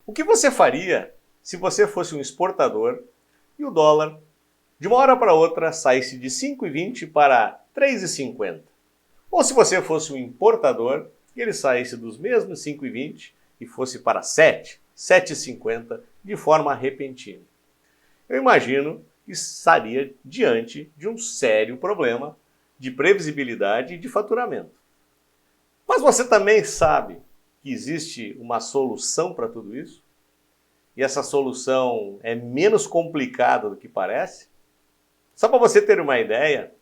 O que você faria se você fosse um exportador e o dólar, de uma hora para outra, saísse de 5,20 para 3,50? Ou se você fosse um importador e ele saísse dos mesmos 5,20 e fosse para 7, 7,50 de forma repentina? Eu imagino que estaria diante de um sério problema de previsibilidade e de faturamento. Mas você também sabe que existe uma solução para tudo isso? E essa solução é menos complicada do que parece? Só para você ter uma ideia,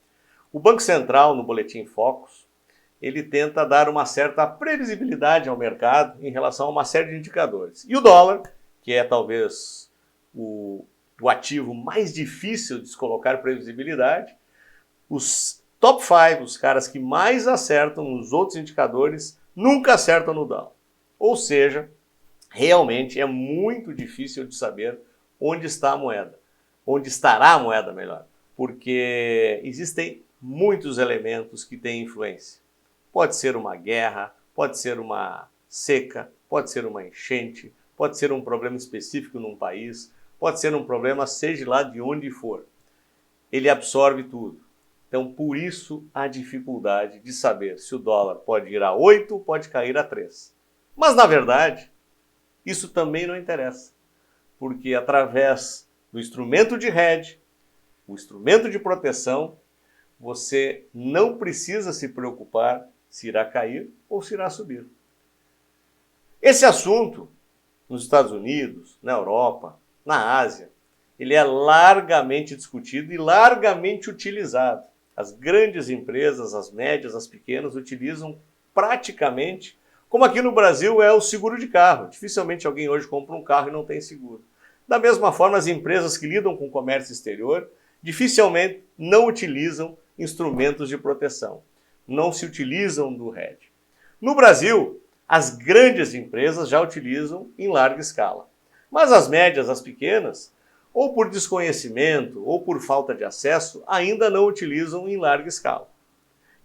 o Banco Central, no Boletim Focus, ele tenta dar uma certa previsibilidade ao mercado em relação a uma série de indicadores. E o dólar, que é talvez o ativo mais difícil de se colocar previsibilidade, os top 5, os caras que mais acertam nos outros indicadores, nunca acertam no dólar. Ou seja, realmente é muito difícil de saber onde está a moeda, onde estará a moeda, melhor, porque existem muitos elementos que têm influência. Pode ser uma guerra, pode ser uma seca, pode ser uma enchente, pode ser um problema específico num país, pode ser um problema seja lá de onde for. Ele absorve tudo. Então, por isso, a dificuldade de saber se o dólar pode ir a 8 ou pode cair a 3. Mas, na verdade, isso também não interessa, porque através do instrumento de hedge, o instrumento de proteção, você não precisa se preocupar se irá cair ou se irá subir. Esse assunto, nos Estados Unidos, na Europa, na Ásia, ele é largamente discutido e largamente utilizado. As grandes empresas, as médias, as pequenas, utilizam praticamente, como aqui no Brasil é o seguro de carro. Dificilmente alguém hoje compra um carro e não tem seguro. Da mesma forma, as empresas que lidam com o comércio exterior dificilmente não utilizam instrumentos de proteção. Não se utilizam do hedge. No Brasil, as grandes empresas já utilizam em larga escala. Mas as médias, as pequenas, ou por desconhecimento ou por falta de acesso, ainda não utilizam em larga escala.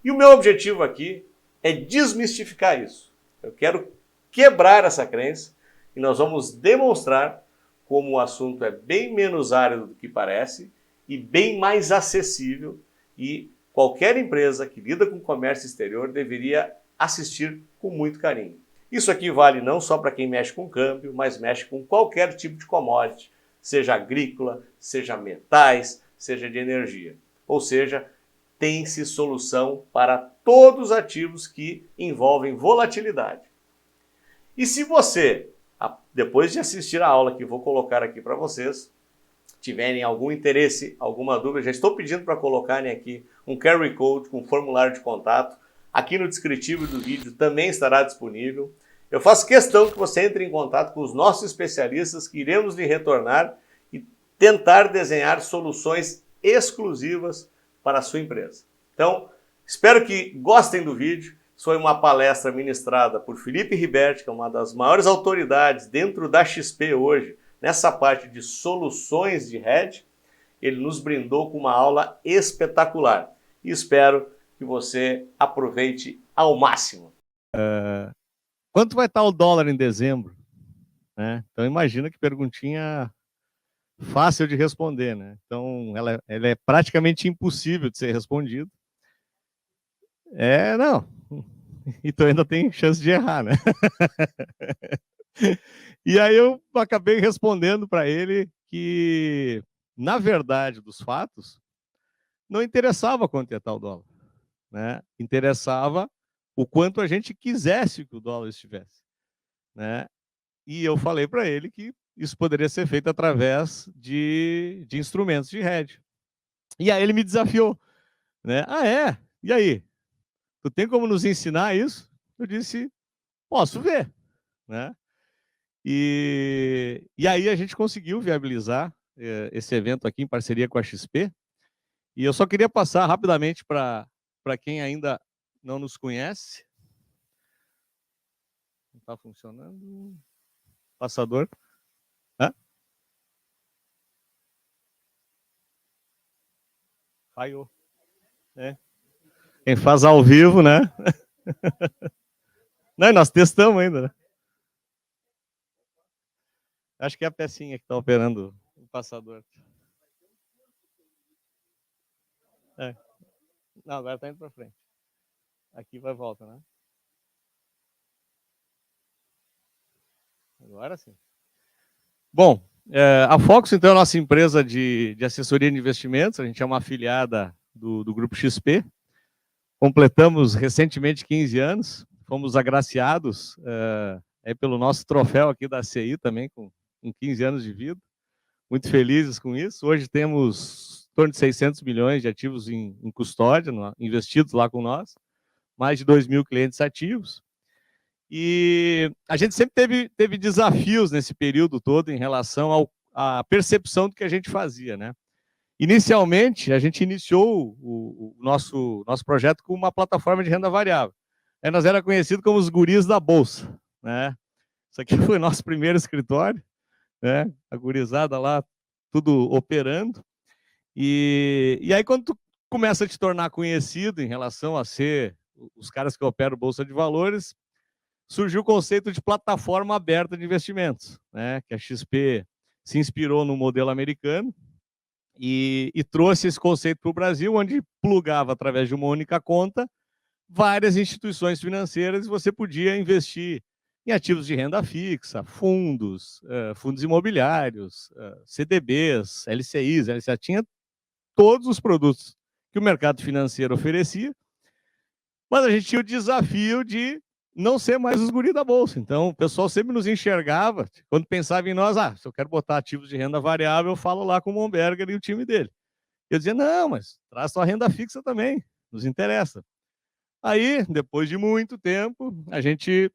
E o meu objetivo aqui é desmistificar isso. Eu quero quebrar essa crença e nós vamos demonstrar como o assunto é bem menos árido do que parece e bem mais acessível, e qualquer empresa que lida com comércio exterior deveria assistir com muito carinho. Isso aqui vale não só para quem mexe com câmbio, mas mexe com qualquer tipo de commodity, seja agrícola, seja metais, seja de energia. Ou seja, tem-se solução para todos os ativos que envolvem volatilidade. E se você, depois de assistir a aula que vou colocar aqui para vocês, tiverem algum interesse, alguma dúvida, já estou pedindo para colocarem aqui um QR Code com formulário de contato. Aqui no descritivo do vídeo também estará disponível. Eu faço questão que você entre em contato com os nossos especialistas que iremos lhe retornar e tentar desenhar soluções exclusivas para a sua empresa. Então, espero que gostem do vídeo. Isso foi uma palestra ministrada por Felipe Riberti, que é uma das maiores autoridades dentro da XP hoje, nessa parte de soluções de hedge. Ele nos brindou com uma aula espetacular e espero que você aproveite ao máximo. Quanto vai estar o dólar em dezembro? Né? Então imagina que perguntinha fácil de responder, né? Então ela é praticamente impossível de ser respondido. Não. Então ainda tem chance de errar, né? E aí eu acabei respondendo para ele que, na verdade dos fatos, não interessava quanto ia estar o dólar, né? Interessava o quanto a gente quisesse que o dólar estivesse, né? E eu falei para ele que isso poderia ser feito através de instrumentos de hedge. E aí ele me desafiou, né? Ah, é? E aí? Tu tem como nos ensinar isso? Eu disse, posso ver, né? E aí a gente conseguiu viabilizar esse evento aqui em parceria com a XP. E eu só queria passar rapidamente para quem ainda não nos conhece. Não está funcionando. Passador. Hã? Falhou. Quem faz ao vivo, né? Não, nós testamos ainda, né? Acho que é a pecinha que está operando o passador. É. Não, agora está indo para frente. Aqui vai volta, né? Agora sim. Bom, a Fox, então, é a nossa empresa de assessoria de investimentos. A gente é uma afiliada do Grupo XP. Completamos recentemente 15 anos. Fomos agraciados pelo nosso troféu aqui da CI também, com 15 anos de vida. Muito felizes com isso. Hoje temos em torno de 600 milhões de ativos em custódia, investidos lá com nós. Mais de 2.000 clientes ativos. E a gente sempre teve desafios nesse período todo em relação à percepção do que a gente fazia, né? Inicialmente, a gente iniciou o nosso projeto com uma plataforma de renda variável. Aí nós era conhecido como os guris da Bolsa, né? Isso aqui foi nosso primeiro escritório, né? A gurizada lá, tudo operando. E aí, quando tu começa a te tornar conhecido em relação a ser os caras que operam Bolsa de Valores, surgiu o conceito de plataforma aberta de investimentos, né? Que a XP se inspirou no modelo americano e trouxe esse conceito para o Brasil, onde plugava através de uma única conta várias instituições financeiras e você podia investir em ativos de renda fixa, fundos imobiliários, CDBs, LCIs, LCA, tinha todos os produtos que o mercado financeiro oferecia, mas a gente tinha o desafio de não ser mais os guris da Bolsa. Então, o pessoal sempre nos enxergava, quando pensava em nós, se eu quero botar ativos de renda variável, eu falo lá com o Momberger e o time dele. Eu dizia, não, mas traz sua renda fixa também, nos interessa. Aí, depois de muito tempo, a gente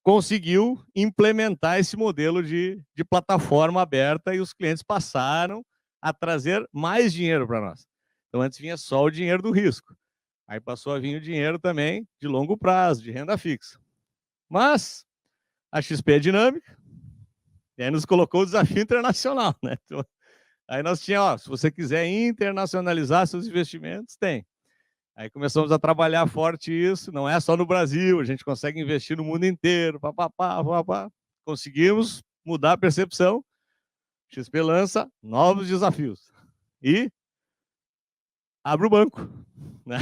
conseguiu implementar esse modelo de plataforma aberta e os clientes passaram a trazer mais dinheiro para nós. Então, antes vinha só o dinheiro do risco. Aí passou a vir o dinheiro também de longo prazo, de renda fixa. Mas a XP é dinâmica, e aí nos colocou o desafio internacional, né? Então, aí nós tínhamos, se você quiser internacionalizar seus investimentos, tem. Aí começamos a trabalhar forte isso, não é só no Brasil, a gente consegue investir no mundo inteiro, papapá. Conseguimos mudar a percepção, XP lança novos desafios e abre o banco, né?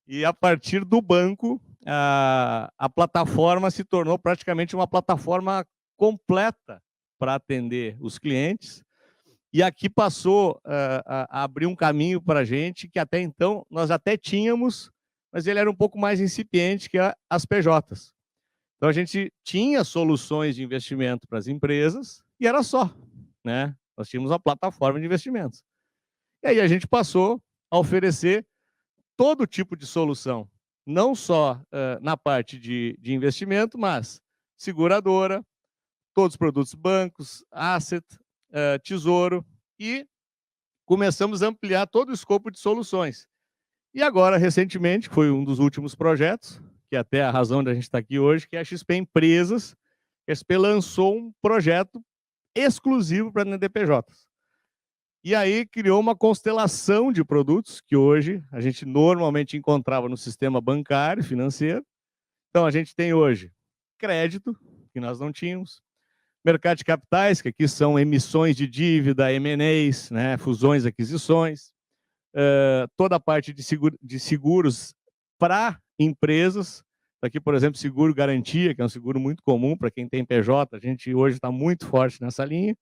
E a partir do banco, a plataforma se tornou praticamente uma plataforma completa para atender os clientes. E aqui passou a abrir um caminho para a gente que até então nós até tínhamos, mas ele era um pouco mais incipiente que as PJs. Então a gente tinha soluções de investimento para as empresas e era só, né? Nós tínhamos uma plataforma de investimentos. E aí a gente passou a oferecer todo tipo de solução, não só na parte de investimento, mas seguradora, todos os produtos bancos, asset, tesouro, e começamos a ampliar todo o escopo de soluções. E agora, recentemente, foi um dos últimos projetos, que é até a razão da gente estar aqui hoje, que é a XP Empresas. A XP lançou um projeto exclusivo para NDPJs. E aí criou uma constelação de produtos que hoje a gente normalmente encontrava no sistema bancário, financeiro. Então, a gente tem hoje crédito, que nós não tínhamos, mercado de capitais, que aqui são emissões de dívida, M&As, né, fusões, aquisições, toda a parte de seguros para empresas. Aqui, por exemplo, seguro garantia, que é um seguro muito comum para quem tem PJ, a gente hoje está muito forte nessa linha.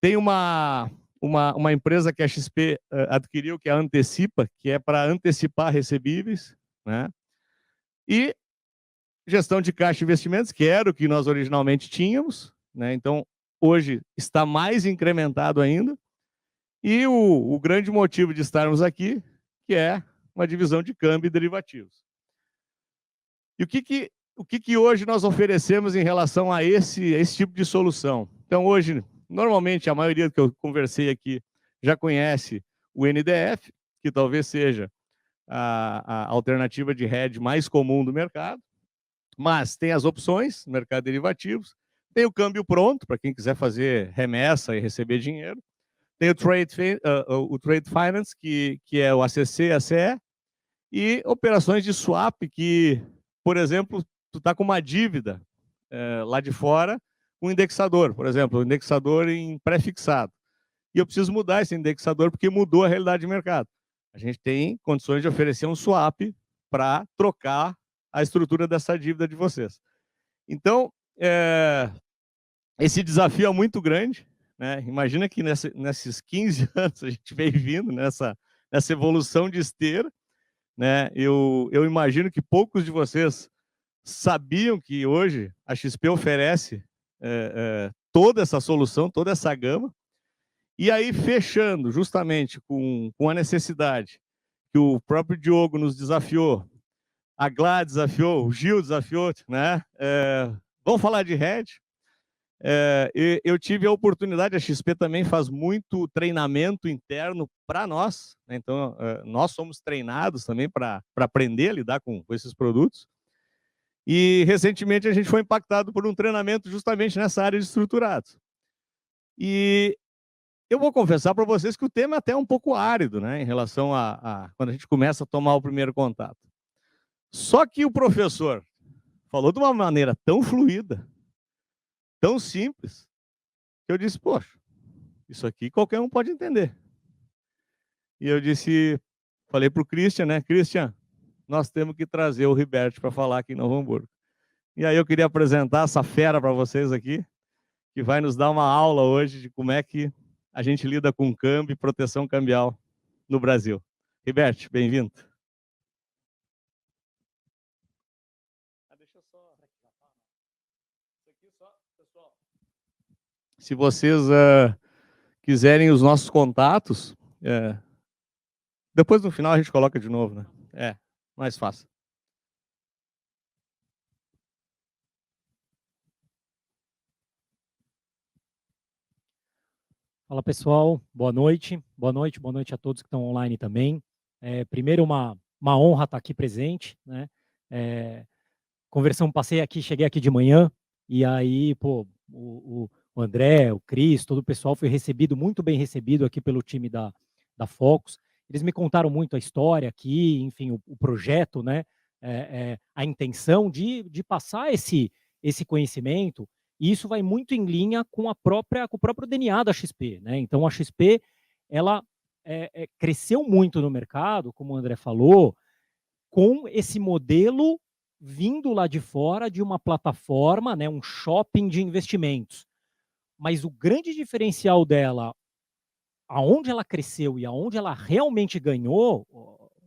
Tem uma empresa que a XP adquiriu, que é a Antecipa, que é para antecipar recebíveis, né? E gestão de caixa e investimentos, que era o que nós originalmente tínhamos, né? Então, hoje está mais incrementado ainda. E o grande motivo de estarmos aqui, que é uma divisão de câmbio e derivativos. E o que hoje nós oferecemos em relação a esse tipo de solução? Então, hoje, normalmente, a maioria que eu conversei aqui já conhece o NDF, que talvez seja a alternativa de hedge mais comum do mercado, mas tem as opções no mercado de derivativos, tem o câmbio pronto, para quem quiser fazer remessa e receber dinheiro, tem o Trade Finance, que é o ACC, ACE, e operações de swap, que, por exemplo, tu está com uma dívida lá de fora, um indexador, por exemplo, um indexador em pré-fixado. E eu preciso mudar esse indexador porque mudou a realidade de mercado. A gente tem condições de oferecer um swap para trocar a estrutura dessa dívida de vocês. Então, esse desafio é muito grande, né? Imagina que nesses 15 anos a gente vem vindo nessa evolução de esteira, né? Eu imagino que poucos de vocês sabiam que hoje a XP oferece toda essa solução, toda essa gama. E aí, fechando justamente com a necessidade que o próprio Diogo nos desafiou, a Glá desafiou, o Gil desafiou, né? Vamos falar de hedge. Eu tive a oportunidade, a XP também faz muito treinamento interno para nós, né? Então nós somos treinados também para aprender a lidar com esses produtos. E recentemente a gente foi impactado por um treinamento justamente nessa área de estruturados. E eu vou confessar para vocês que o tema é até um pouco árido, né, em relação a quando a gente começa a tomar o primeiro contato. Só que o professor falou de uma maneira tão fluida, tão simples, que eu disse, poxa, isso aqui qualquer um pode entender. E eu falei para o Christian, né, Christian, nós temos que trazer o Ribert para falar aqui em Novo Hamburgo. E aí eu queria apresentar essa fera para vocês aqui, que vai nos dar uma aula hoje de como é que a gente lida com câmbio e proteção cambial no Brasil. Ribert, bem-vindo. Deixa eu só... pessoal. Se vocês quiserem os nossos contatos, depois no final a gente coloca de novo, né? Mais fácil. Fala pessoal, boa noite a todos que estão online também. Primeiro uma honra estar aqui presente, né? Cheguei aqui de manhã e aí, pô, o André, o Cris, todo o pessoal foi muito bem recebido aqui pelo time da Focus. Eles me contaram muito a história aqui, enfim, o projeto, né? A intenção de passar esse conhecimento. E isso vai muito em linha com o próprio DNA da XP, né? Então a XP ela cresceu muito no mercado, como o André falou, com esse modelo vindo lá de fora de uma plataforma, né, um shopping de investimentos. Mas o grande diferencial dela, aonde ela cresceu e aonde ela realmente ganhou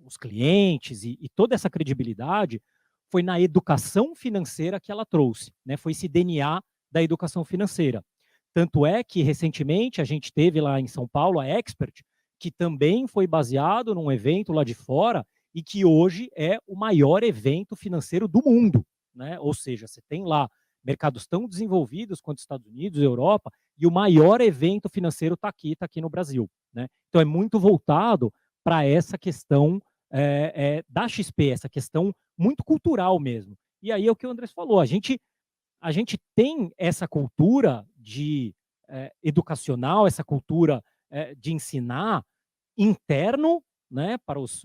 os clientes e toda essa credibilidade, foi na educação financeira que ela trouxe, né? Foi esse DNA da educação financeira. Tanto é que, recentemente, a gente teve lá em São Paulo a Expert, que também foi baseado num evento lá de fora e que hoje é o maior evento financeiro do mundo, né? Ou seja, você tem lá mercados tão desenvolvidos quanto Estados Unidos, Europa, e o maior evento financeiro está aqui no Brasil, né? Então é muito voltado para essa questão da XP, essa questão muito cultural mesmo. E aí é o que o Andrés falou, a gente tem essa cultura educacional, essa cultura de ensinar interno, né,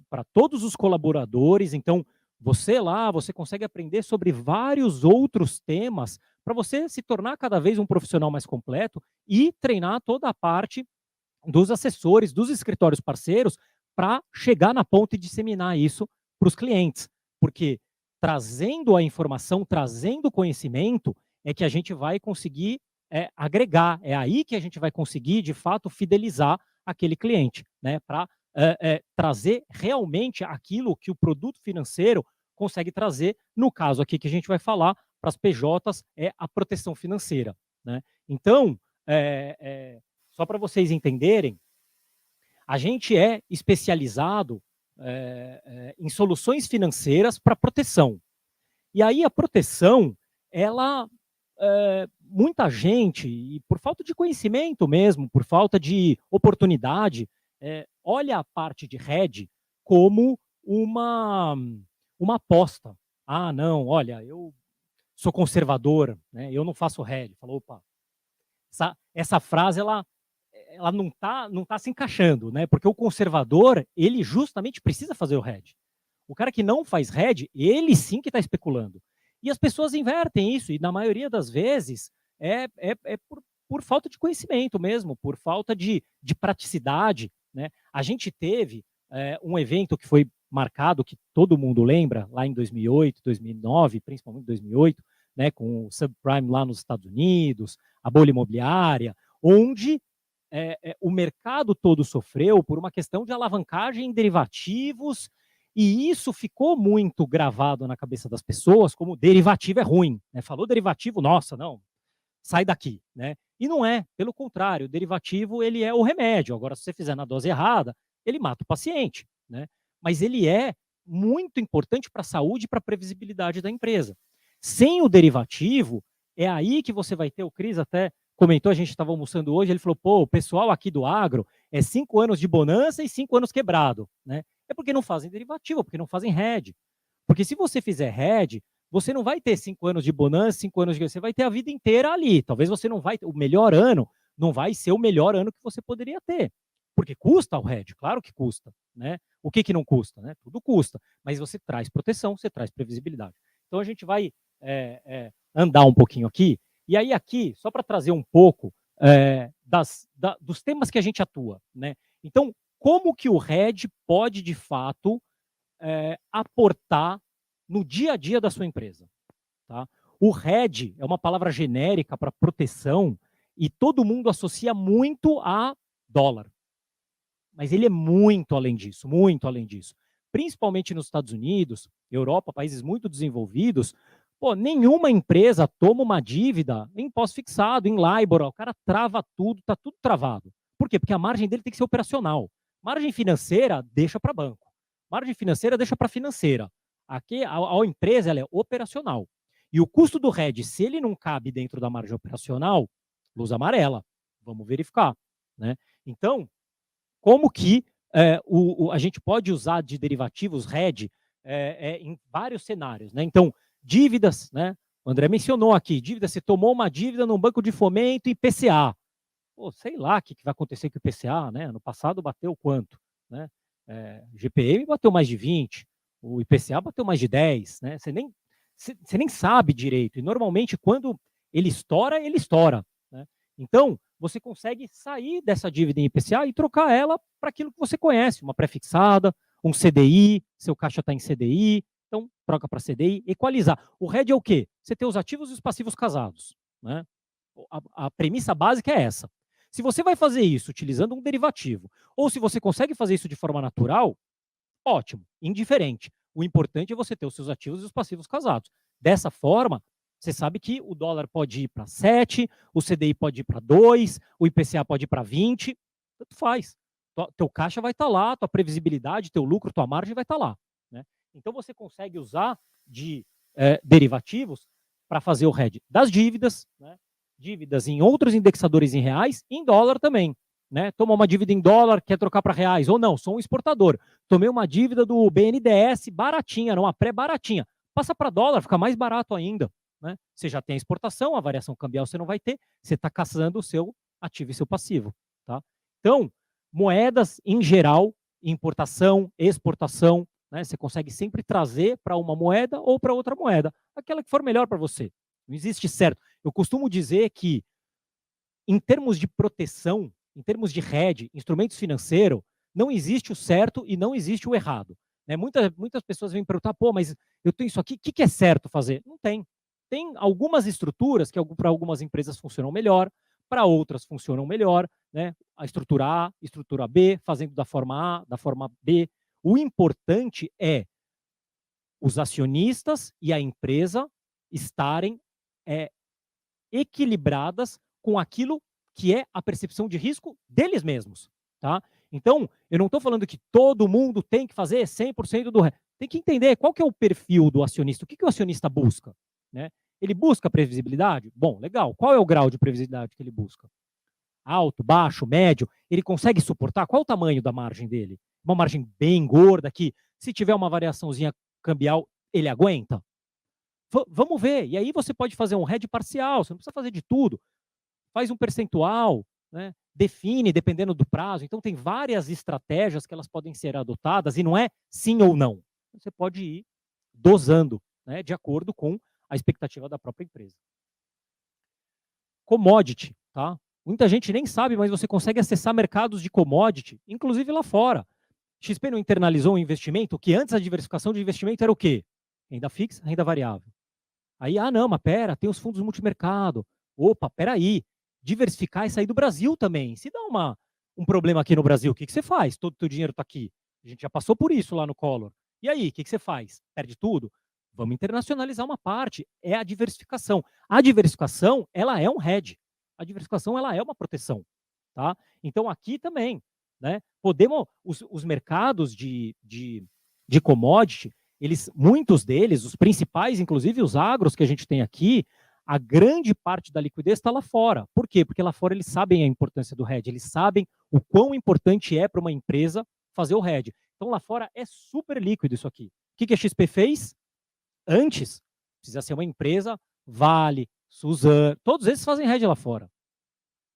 para todos os colaboradores. Então, você consegue aprender sobre vários outros temas para você se tornar cada vez um profissional mais completo e treinar toda a parte dos assessores, dos escritórios parceiros, para chegar na ponta e disseminar isso para os clientes. Porque trazendo a informação, trazendo o conhecimento, é que a gente vai conseguir agregar. É aí que a gente vai conseguir, de fato, fidelizar aquele cliente, né? Para trazer realmente aquilo que o produto financeiro consegue trazer. No caso aqui que a gente vai falar, para as PJs, é a proteção financeira, né? Então, só para vocês entenderem, a gente é especializado em soluções financeiras para proteção. E aí a proteção, ela, muita gente, e por falta de conhecimento mesmo, por falta de oportunidade, olha a parte de hedge como uma aposta. Ah, não, olha, eu sou conservador, né, eu não faço hedge. Falou, opa, essa frase, ela não tá se encaixando, né? Porque o conservador, ele justamente precisa fazer o hedge. O cara que não faz hedge, ele sim que está especulando. E as pessoas invertem isso, e na maioria das vezes, é por falta de conhecimento mesmo, por falta de praticidade, né? A gente teve um evento que foi marcado, que todo mundo lembra, lá em 2008, 2009, principalmente 2008, né, com o subprime lá nos Estados Unidos, a bolha imobiliária, onde o mercado todo sofreu por uma questão de alavancagem em derivativos, e isso ficou muito gravado na cabeça das pessoas como derivativo é ruim, né? Falou derivativo, nossa, não, sai daqui, né? E não é, pelo contrário, o derivativo ele é o remédio. Agora, se você fizer na dose errada, ele mata o paciente, né? Mas ele é muito importante para a saúde e para a previsibilidade da empresa. Sem o derivativo, é aí que você vai ter, o Cris até comentou, a gente estava almoçando hoje, ele falou, pô, o pessoal aqui do agro é 5 anos de bonança e 5 anos quebrado, né? É porque não fazem derivativo, porque não fazem hedge. Porque se você fizer hedge, você não vai ter 5 anos de bonança, 5 anos de... Você vai ter a vida inteira ali. Talvez você não vai... O melhor ano não vai ser o melhor ano que você poderia ter. Porque custa o hedge, claro que custa, né? O que não custa, né? Tudo custa. Mas você traz proteção, você traz previsibilidade. Então a gente vai andar um pouquinho aqui. E aí aqui, só para trazer um pouco dos temas que a gente atua, né? Então, como que o hedge pode, de fato, aportar no dia a dia da sua empresa, tá? O hedge é uma palavra genérica para proteção e todo mundo associa muito a dólar. Mas ele é muito além disso, muito além disso. Principalmente nos Estados Unidos, Europa, países muito desenvolvidos, pô, nenhuma empresa toma uma dívida em pós-fixado, em LIBOR, o cara trava tudo, tá tudo travado. Por quê? Porque a margem dele tem que ser operacional. Margem financeira, deixa para banco. Margem financeira, deixa para financeira. Aqui, a empresa ela é operacional. E o custo do hedge, se ele não cabe dentro da margem operacional, luz amarela. Vamos verificar, né? Então, como que a gente pode usar de derivativos hedge em vários cenários, né? Então, dívidas, né? O André mencionou aqui, dívida, você tomou uma dívida num banco de fomento e IPCA. Pô, sei lá o que vai acontecer com o IPCA, né? No passado bateu quanto, né? GPM bateu mais de 20, o IPCA bateu mais de 10, né? Você nem sabe direito. E normalmente, quando ele estoura, né? Então, você consegue sair dessa dívida em IPCA e trocar ela para aquilo que você conhece, uma pré-fixada, um CDI, seu caixa está em CDI, então troca para CDI, equalizar. O hedge é o quê? Você tem os ativos e os passivos casados, né? A premissa básica é essa. Se você vai fazer isso utilizando um derivativo, ou se você consegue fazer isso de forma natural, ótimo, indiferente. O importante é você ter os seus ativos e os passivos casados. Dessa forma, você sabe que o dólar pode ir para 7, o CDI pode ir para 2, o IPCA pode ir para 20, tanto faz. Teu caixa vai estar lá, tua previsibilidade, teu lucro, tua margem vai estar lá, né? Então você consegue usar de derivativos para fazer o hedge das dívidas, né? Dívidas em outros indexadores em reais e em dólar também, né? Toma uma dívida em dólar, quer trocar para reais, ou não, sou um exportador. Tomei uma dívida do BNDES baratinha, não, uma pré-baratinha. Passa para dólar, fica mais barato ainda, né? Você já tem a exportação, a variação cambial você não vai ter, você está caçando o seu ativo e seu passivo, tá? Então, moedas em geral, importação, exportação, né? Você consegue sempre trazer para uma moeda ou para outra moeda, aquela que for melhor para você. Não existe certo. Eu costumo dizer que, em termos de proteção, em termos de hedge, instrumentos financeiros, não existe o certo e não existe o errado, né? Muitas pessoas vêm perguntar, pô, mas eu tenho isso aqui, o que é certo fazer? Não tem. Tem algumas estruturas que para algumas empresas funcionam melhor, para outras funcionam melhor, né? A estrutura A, estrutura B, fazendo da forma A, da forma B. O importante é os acionistas e a empresa estarem equilibradas com aquilo que é a percepção de risco deles mesmos, tá? Então, eu não estou falando que todo mundo tem que fazer 100% do... Tem que entender qual que é o perfil do acionista, o que o acionista busca, né? Ele busca previsibilidade? Bom, legal. Qual é o grau de previsibilidade que ele busca? Alto, baixo, médio? Ele consegue suportar? Qual o tamanho da margem dele? Uma margem bem gorda que, se tiver uma variaçãozinha cambial, ele aguenta? Vamos ver. E aí você pode fazer um hedge parcial, você não precisa fazer de tudo. Faz um percentual, né? Define, dependendo do prazo. Então, tem várias estratégias que elas podem ser adotadas e não é sim ou não. Você pode ir dosando, né, de acordo com a expectativa da própria empresa. commodity, tá? Muita gente nem sabe, mas você consegue acessar mercados de commodity, inclusive lá fora. XP não internalizou um investimento, que antes a diversificação de investimento era o quê? Renda fixa, renda variável. Aí, não, mas pera, tem os fundos multimercado. Opa, peraí, diversificar e sair do Brasil também. Se dá um problema aqui no Brasil, o que você faz? Todo o teu dinheiro está aqui. A gente já passou por isso lá no Collor. E aí, o que você faz? Perde tudo? Vamos internacionalizar uma parte. É a diversificação. A diversificação, ela é um hedge. A diversificação, ela é uma proteção. Tá? Então, aqui também, né? Podemos, os mercados de commodity, muitos deles, os principais, inclusive os agros que a gente tem aqui, a grande parte da liquidez está lá fora. Por quê? Porque lá fora eles sabem a importância do hedge, eles sabem o quão importante é para uma empresa fazer o hedge. Então lá fora é super líquido isso aqui. O que a XP fez? Antes, precisa ser uma empresa, Vale, Suzano, todos esses fazem hedge lá fora.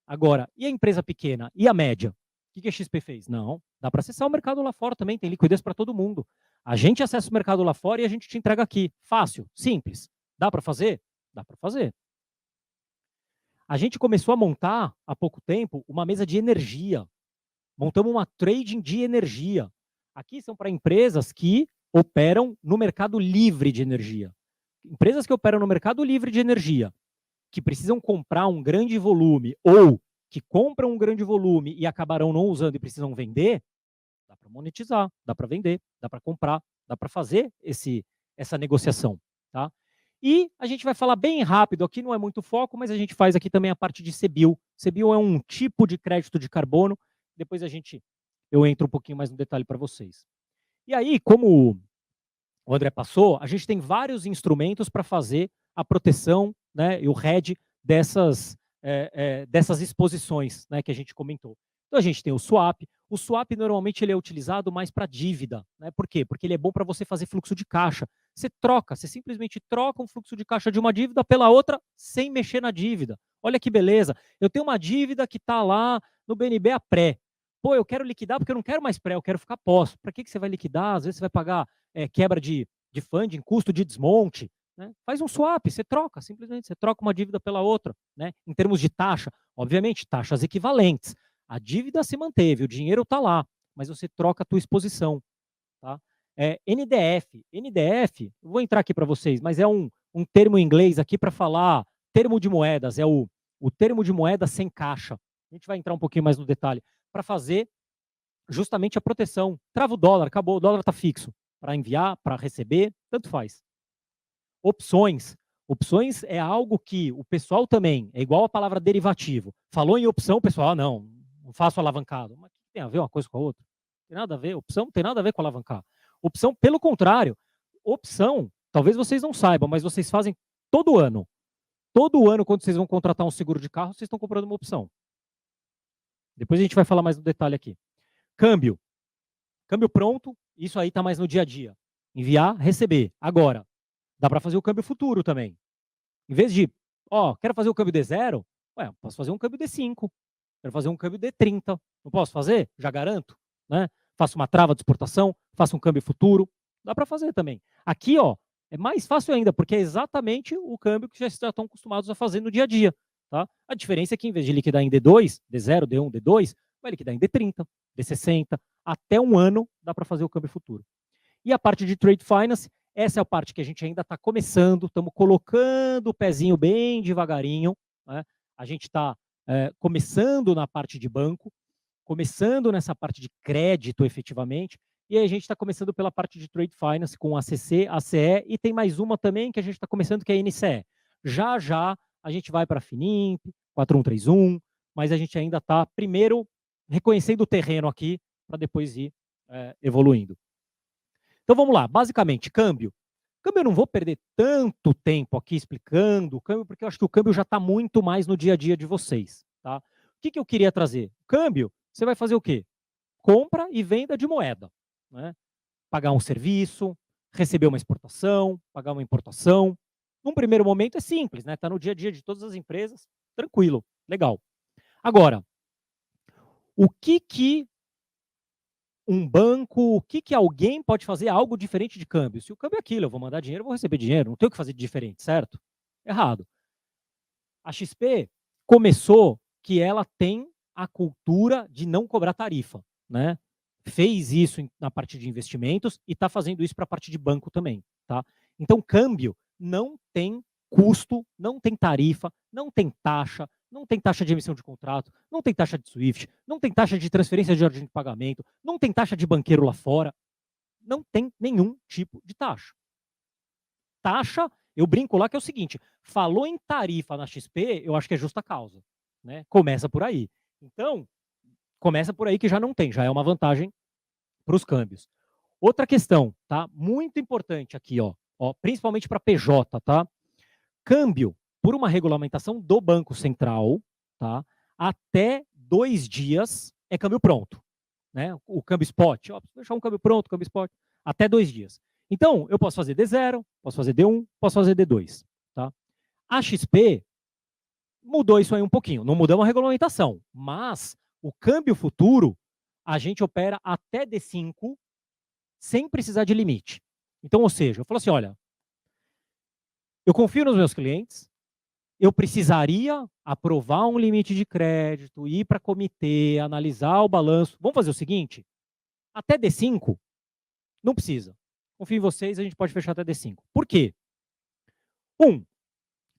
Agora, e a empresa pequena? E a média? O que a XP fez? Não, dá para acessar o mercado lá fora também, tem liquidez para todo mundo. A gente acessa o mercado lá fora e a gente te entrega aqui. Fácil, simples. Dá para fazer? Dá para fazer. A gente começou a montar, há pouco tempo, uma mesa de energia. Montamos uma trading de energia. Aqui são para empresas que operam no mercado livre de energia. Empresas que operam no mercado livre de energia, que precisam comprar um grande volume ou que compram um grande volume e acabarão não usando e precisam vender, dá para monetizar, dá para vender, dá para comprar, dá para fazer essa negociação. Tá? E a gente vai falar bem rápido, aqui não é muito foco, mas a gente faz aqui também a parte de CBIL. CBIL é um tipo de crédito de carbono, depois eu entro um pouquinho mais no detalhe para vocês. E aí, como o André passou, a gente tem vários instrumentos para fazer a proteção, né, e o hedge dessas exposições, né, que a gente comentou. Então a gente tem o swap. O swap normalmente ele é utilizado mais para dívida, né? Por quê? Porque ele é bom para você fazer fluxo de caixa. Você simplesmente troca um fluxo de caixa de uma dívida pela outra sem mexer na dívida. Olha que beleza. Eu tenho uma dívida que está lá no BNB a pré. Pô, eu quero liquidar porque eu não quero mais pré, eu quero ficar pós. Para que você vai liquidar? Às vezes você vai pagar quebra de funding, custo de desmonte. Né? Faz um swap, você troca, simplesmente você troca uma dívida pela outra. Né? Em termos de taxa, obviamente, taxas equivalentes. A dívida se manteve, o dinheiro está lá, mas você troca a tua exposição. Tá? NDF. NDF, eu vou entrar aqui para vocês, mas é um termo em inglês aqui para falar termo de moedas, é o termo de moeda sem caixa. A gente vai entrar um pouquinho mais no detalhe, para fazer justamente a proteção. Trava o dólar, acabou, o dólar está fixo. Para enviar, para receber, tanto faz. Opções. Opções é algo que o pessoal também, é igual a palavra derivativo. Falou em opção, o pessoal, não faço alavancado. Mas o que tem a ver uma coisa com a outra? Não tem nada a ver. Opção não tem nada a ver com alavancar. Opção, pelo contrário. Opção, talvez vocês não saibam, mas vocês fazem todo ano. Todo ano, quando vocês vão contratar um seguro de carro, vocês estão comprando uma opção. Depois a gente vai falar mais no detalhe aqui. Câmbio. Câmbio pronto, isso aí está mais no dia a dia. Enviar, receber. Agora, dá para fazer o câmbio futuro também. Em vez de, quero fazer o câmbio D0, posso fazer um câmbio D5. Quero fazer um câmbio D30. Não posso fazer? Já garanto. Né? Faço uma trava de exportação, faço um câmbio futuro. Dá para fazer também. Aqui, é mais fácil ainda, porque é exatamente o câmbio que já estão acostumados a fazer no dia a dia. Tá? A diferença é que, em vez de liquidar em D2, D0, D1, D2, vai liquidar em D30, D60, até um ano dá para fazer o câmbio futuro. E a parte de Trade Finance, essa é a parte que a gente ainda está começando, estamos colocando o pezinho bem devagarinho. Né? A gente está começando na parte de banco, começando nessa parte de crédito efetivamente, e aí a gente está começando pela parte de Trade Finance com ACC, ACE, e tem mais uma também que a gente está começando que é a NCE. Já já a gente vai para a Finimp, 4131, mas a gente ainda está primeiro reconhecendo o terreno aqui para depois ir evoluindo. Então vamos lá, basicamente, câmbio. Câmbio eu não vou perder tanto tempo aqui explicando o câmbio, porque eu acho que o câmbio já está muito mais no dia a dia de vocês. Tá? O que eu queria trazer? Câmbio, você vai fazer o quê? Compra e venda de moeda. Né? Pagar um serviço, receber uma exportação, pagar uma importação. Num primeiro momento é simples, né? Está no dia a dia de todas as empresas, tranquilo, legal. Agora, o que um banco, o que alguém pode fazer algo diferente de câmbio? Se o câmbio é aquilo, eu vou mandar dinheiro, eu vou receber dinheiro, não tenho o que fazer de diferente, certo? Errado. A XP, começou que ela tem a cultura de não cobrar tarifa, né? Fez isso na parte de investimentos e está fazendo isso para a parte de banco também, tá? Então, câmbio não tem custo, não tem tarifa, não tem taxa de emissão de contrato, não tem taxa de SWIFT, não tem taxa de transferência de ordem de pagamento, não tem taxa de banqueiro lá fora, não tem nenhum tipo de taxa. Taxa, eu brinco lá que é o seguinte, falou em tarifa na XP, eu acho que é justa causa, né? Começa por aí. Então, começa por aí que já não tem, já é uma vantagem para os câmbios. Outra questão, tá? Muito importante aqui, ó principalmente para PJ, tá? Câmbio, por uma regulamentação do Banco Central, tá? Até 2 dias é câmbio pronto, né? O câmbio spot, ó, deixar um câmbio pronto, câmbio spot, até 2 dias. Então, eu posso fazer D0, posso fazer D1, posso fazer D2, tá? A XP mudou isso aí um pouquinho, não mudamos a regulamentação, mas o câmbio futuro, a gente opera até D5 sem precisar de limite. Então, ou seja, eu falo assim, olha, eu confio nos meus clientes, eu precisaria aprovar um limite de crédito, ir para comitê, analisar o balanço. Vamos fazer o seguinte, até D5, não precisa. Confio em vocês, a gente pode fechar até D5. Por quê?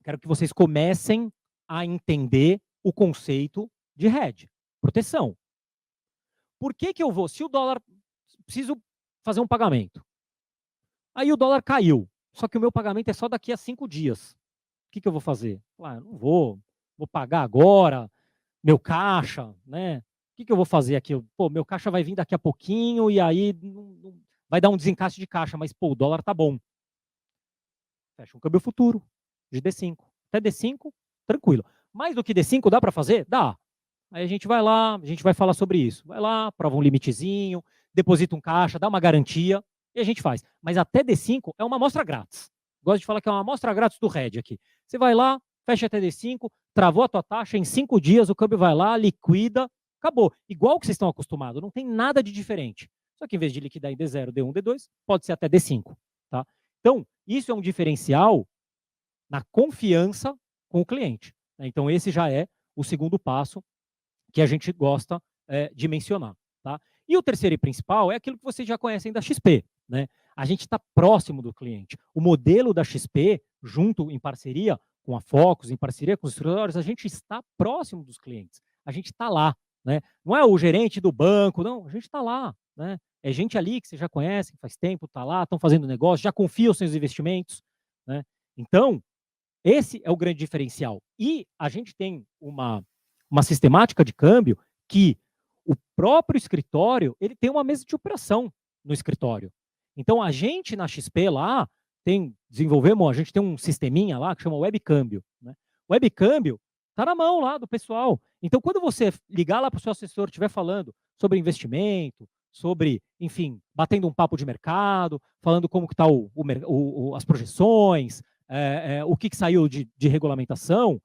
Quero que vocês comecem a entender o conceito de hedge, proteção. Por que eu vou, se o dólar, preciso fazer um pagamento, aí o dólar caiu, só que o meu pagamento é só daqui a 5 dias. O que eu vou fazer? Eu não vou pagar agora, meu caixa, né? O que eu vou fazer aqui? Pô, meu caixa vai vir daqui a pouquinho e aí vai dar um desencaixe de caixa, mas pô, o dólar tá bom. Fecha um câmbio futuro de D5. Até D5, tranquilo. Mais do que D5 dá para fazer? Dá. Aí a gente vai lá, a gente vai falar sobre isso. Vai lá, prova um limitezinho, deposita um caixa, dá uma garantia e a gente faz. Mas até D5 é uma amostra grátis. Gosto de falar que é uma amostra grátis do RED aqui. Você vai lá, fecha até D5, travou a tua taxa, em 5 dias o câmbio vai lá, liquida, acabou. Igual que vocês estão acostumados, não tem nada de diferente. Só que em vez de liquidar em D0, D1, D2, pode ser até D5. Tá? Então, isso é um diferencial na confiança com o cliente. Então, esse já é o segundo passo que a gente gosta de mencionar. Tá? E o terceiro e principal é aquilo que vocês já conhecem da XP. Né? A gente está próximo do cliente. O modelo da XP, junto em parceria com a Focus, em parceria com os escritórios, a gente está próximo dos clientes. A gente está lá. Né? Não é o gerente do banco, não, a gente está lá. Né? É gente ali que vocês já conhecem, faz tempo, está lá, estão fazendo negócio, já confiam nos seus investimentos. Né? Então, esse é o grande diferencial. E a gente tem uma sistemática de câmbio que o próprio escritório, ele tem uma mesa de operação no escritório. Então, a gente na XP lá, a gente tem um sisteminha lá que chama Webcâmbio. Né? Webcâmbio está na mão lá do pessoal. Então, quando você ligar lá para o seu assessor, estiver falando sobre investimento, sobre, enfim, batendo um papo de mercado, falando como que está as projeções, o que saiu de regulamentação,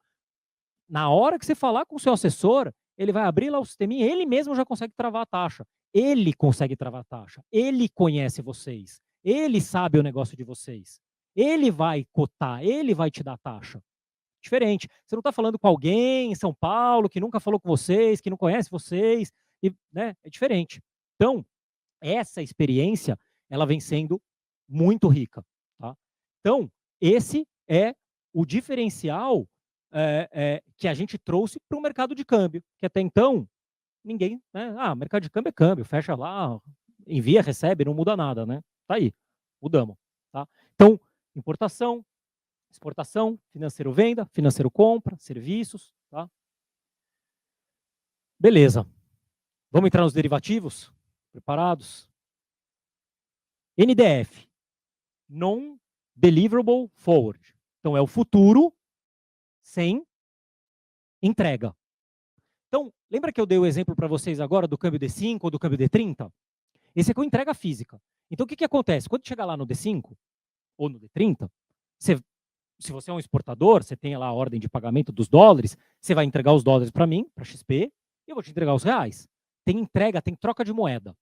na hora que você falar com o seu assessor, ele vai abrir lá o sisteminha, ele mesmo já consegue travar a taxa. Ele consegue travar a taxa. Ele conhece vocês. Ele sabe o negócio de vocês. Ele vai cotar, ele vai te dar a taxa. Diferente. Você não está falando com alguém em São Paulo que nunca falou com vocês, que não conhece vocês, né? É diferente. Então, essa experiência, ela vem sendo muito rica. Tá? Então, esse é o diferencial que a gente trouxe para o mercado de câmbio, que até então, ninguém, né? Mercado de câmbio é câmbio, fecha lá, envia, recebe, não muda nada, né? Tá aí, mudamos. Tá? Então, importação, exportação, financeiro venda, financeiro compra, serviços, tá? Beleza. Vamos entrar nos derivativos? Preparados? NDF, Non-Deliverable Forward. Então, é o futuro sem entrega. Então, lembra que eu dei o exemplo para vocês agora do câmbio D5 ou do câmbio D30? Esse é com entrega física. Então, o que acontece? Quando chegar lá no D5 ou no D30, se você é um exportador, você tem lá a ordem de pagamento dos dólares, você vai entregar os dólares para mim, para XP, e eu vou te entregar os reais. Tem entrega, tem troca de moeda.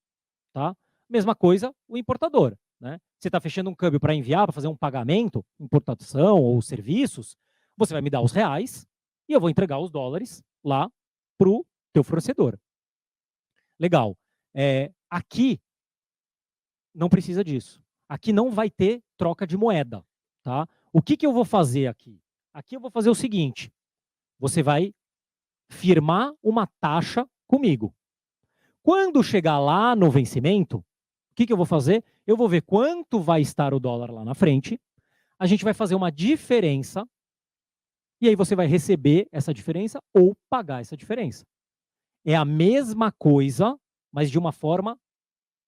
Tá? Mesma coisa o importador. Né? Você está fechando um câmbio para enviar, para fazer um pagamento, importação ou serviços, você vai me dar os reais e eu vou entregar os dólares lá para o teu fornecedor. Legal. Aqui não precisa disso. Aqui não vai ter troca de moeda. Tá? O que eu vou fazer aqui? Aqui eu vou fazer o seguinte. Você vai firmar uma taxa comigo. Quando chegar lá no vencimento, o que eu vou fazer? Eu vou ver quanto vai estar o dólar lá na frente. A gente vai fazer uma diferença. E aí você vai receber essa diferença ou pagar essa diferença. É a mesma coisa, mas de uma forma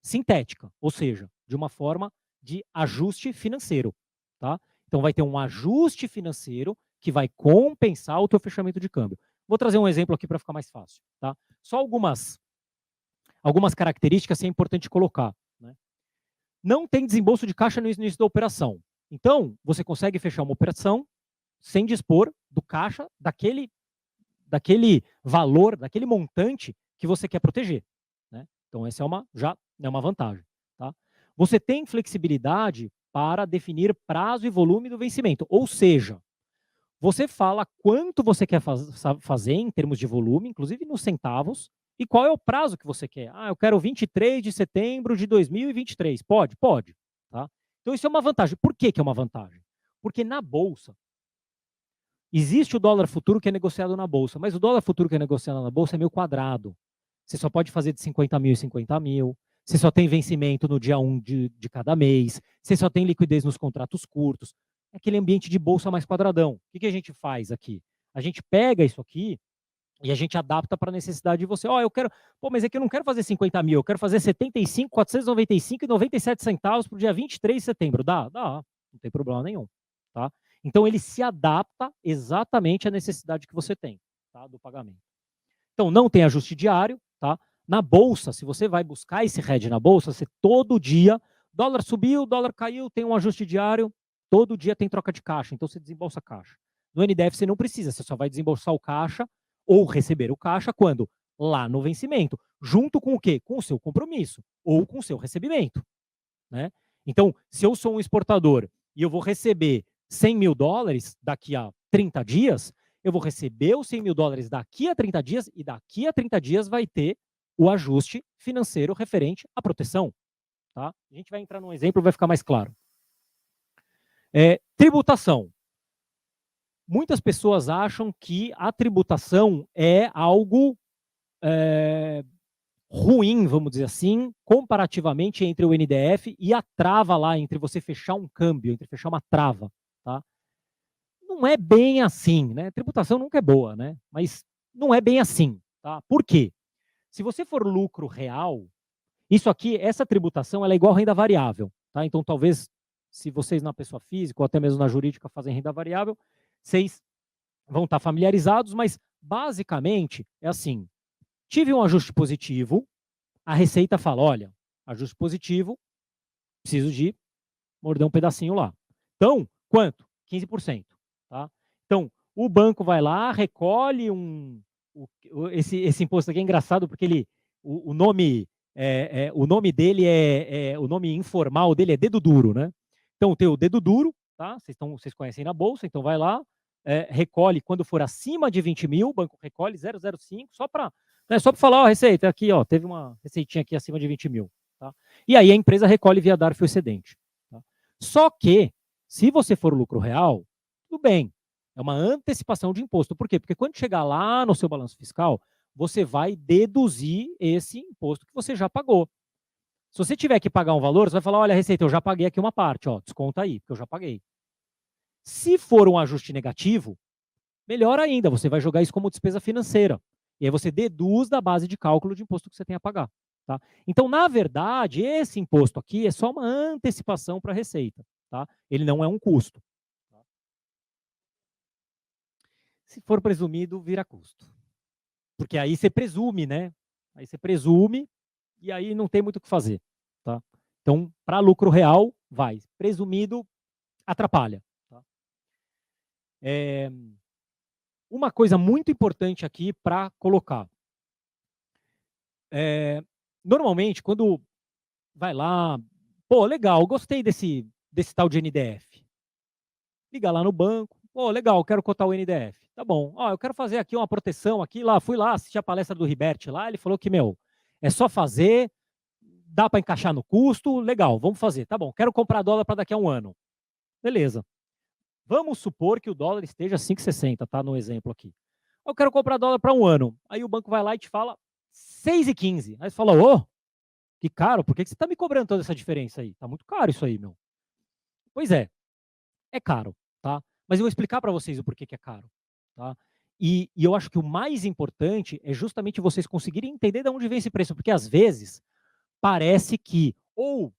sintética, ou seja, de uma forma de ajuste financeiro, tá? Então vai ter um ajuste financeiro que vai compensar o teu fechamento de câmbio. Vou trazer um exemplo aqui para ficar mais fácil, tá? Só algumas características que é importante colocar, né? Não tem desembolso de caixa no início da operação. Então, você consegue fechar uma operação sem dispor do caixa daquele valor, daquele montante que você quer proteger, né? Então, essa já é uma vantagem, tá? Você tem flexibilidade para definir prazo e volume do vencimento, ou seja, você fala quanto você quer fazer em termos de volume, inclusive nos centavos, e qual é o prazo que você quer. Eu quero 23 de setembro de 2023. Pode? Pode. Tá? Então, isso é uma vantagem. Por que é uma vantagem? Porque na Bolsa, existe o dólar futuro que é negociado na Bolsa, mas o dólar futuro que é negociado na Bolsa é meio quadrado. Você só pode fazer de 50 mil em 50 mil, você só tem vencimento no dia 1 de cada mês, você só tem liquidez nos contratos curtos. É aquele ambiente de Bolsa mais quadradão. O que a gente faz aqui? A gente pega isso aqui e a gente adapta para a necessidade de você. Eu quero, mas é que eu não quero fazer 50 mil, eu quero fazer 75.495,97 centavos para o dia 23 de setembro. Dá, não tem problema nenhum, tá? Então, ele se adapta exatamente à necessidade que você tem, tá, do pagamento. Então, não tem ajuste diário, tá? Na Bolsa, se você vai buscar esse hedge na Bolsa, você todo dia, dólar subiu, dólar caiu, tem um ajuste diário, todo dia tem troca de caixa, então você desembolsa caixa. No NDF você não precisa, você só vai desembolsar o caixa ou receber o caixa quando? Lá no vencimento. Junto com o quê? Com o seu compromisso ou com o seu recebimento, né? Então, se eu sou um exportador e eu vou receber 100 mil dólares daqui a 30 dias, eu vou receber os 100 mil dólares daqui a 30 dias e daqui a 30 dias vai ter o ajuste financeiro referente à proteção. Tá? A gente vai entrar num exemplo e vai ficar mais claro. Tributação. Muitas pessoas acham que a tributação é algo ruim, vamos dizer assim, comparativamente entre o NDF e a trava lá, entre você fechar um câmbio, entre fechar uma trava. Tá? Não é bem assim, né? Tributação nunca é boa, né? Mas não é bem assim, tá? Por quê? Se você for lucro real, isso aqui, essa tributação, ela é igual renda variável, tá? Então, talvez, se vocês na pessoa física ou até mesmo na jurídica fazem renda variável, vocês vão estar familiarizados, mas basicamente é assim, tive um ajuste positivo, a Receita fala, olha, ajuste positivo, preciso de morder um pedacinho lá. Então, quanto? 15%. Tá? Então, o banco vai lá, recolhe esse imposto aqui é engraçado porque o nome dele o nome informal dele é dedo duro, né? Então tem o dedo duro, tá? Vocês conhecem na bolsa, então vai lá, recolhe quando for acima de 20 mil, o banco recolhe 0,05 só para falar, Receita, aqui, teve uma receitinha aqui acima de 20 mil. Tá? E aí a empresa recolhe via DARF o excedente. Tá? Só que, se você for lucro real, tudo bem. É uma antecipação de imposto. Por quê? Porque quando chegar lá no seu balanço fiscal, você vai deduzir esse imposto que você já pagou. Se você tiver que pagar um valor, você vai falar, olha, Receita, eu já paguei aqui uma parte, desconta aí, porque eu já paguei. Se for um ajuste negativo, melhor ainda, você vai jogar isso como despesa financeira. E aí você deduz da base de cálculo de imposto que você tem a pagar. Tá? Então, na verdade, esse imposto aqui é só uma antecipação para a Receita. Tá? Ele não é um custo. Se for presumido, vira custo. Porque aí você presume, né? Aí você presume e aí não tem muito o que fazer. Tá? Então, para lucro real, vai. Presumido, atrapalha. Tá? Uma coisa muito importante aqui para colocar. Normalmente, quando vai lá, legal, gostei desse tal de NDF. Liga lá no banco, Pô, legal, quero cotar o NDF. Tá bom. Ó, eu quero fazer aqui uma proteção aqui lá. Fui lá, assisti a palestra do Ribert lá, ele falou que, é só fazer, dá para encaixar no custo, legal, vamos fazer. Tá bom, quero comprar dólar para daqui a um ano. Beleza. Vamos supor que o dólar esteja 5,60, tá? No exemplo aqui. Eu quero comprar dólar para um ano. Aí o banco vai lá e te fala 6,15. Aí você fala, ô, que caro, por que você está me cobrando toda essa diferença aí? Tá muito caro isso aí, meu. Pois é caro, tá? Mas eu vou explicar para vocês o porquê que é caro, tá? E eu acho que o mais importante é justamente vocês conseguirem entender de onde vem esse preço, porque às vezes parece que ou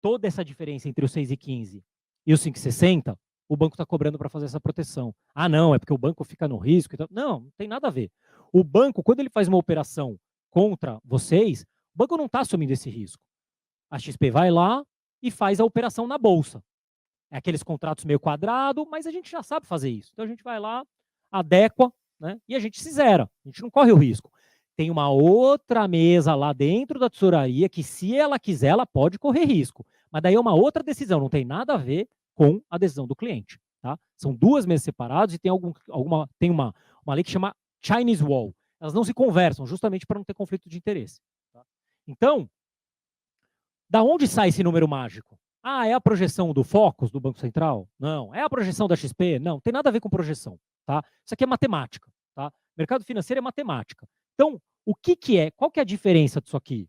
toda essa diferença entre o 6,15 e o 5,60, o banco está cobrando para fazer essa proteção. Ah, não, é porque o banco fica no risco. Então... Não tem nada a ver. O banco, quando ele faz uma operação contra vocês, o banco não está assumindo esse risco. A XP vai lá e faz a operação na bolsa. É aqueles contratos meio quadrado, mas a gente já sabe fazer isso. Então a gente vai lá, adequa, né? E a gente se zera. A gente não corre o risco. Tem uma outra mesa lá dentro da tesouraria que, se ela quiser, ela pode correr risco. Mas daí é uma outra decisão, não tem nada a ver com a decisão do cliente. Tá? São duas mesas separadas e tem, uma lei que chama Chinese Wall. Elas não se conversam, justamente para não ter conflito de interesse. Tá? Então, da onde sai esse número mágico? Ah, é a projeção do Focus, do Banco Central? Não. É a projeção da XP? Não. Tem nada a ver com projeção. Tá? Isso aqui é matemática. Tá? Mercado financeiro é matemática. Então, o que é? Qual que é a diferença disso aqui?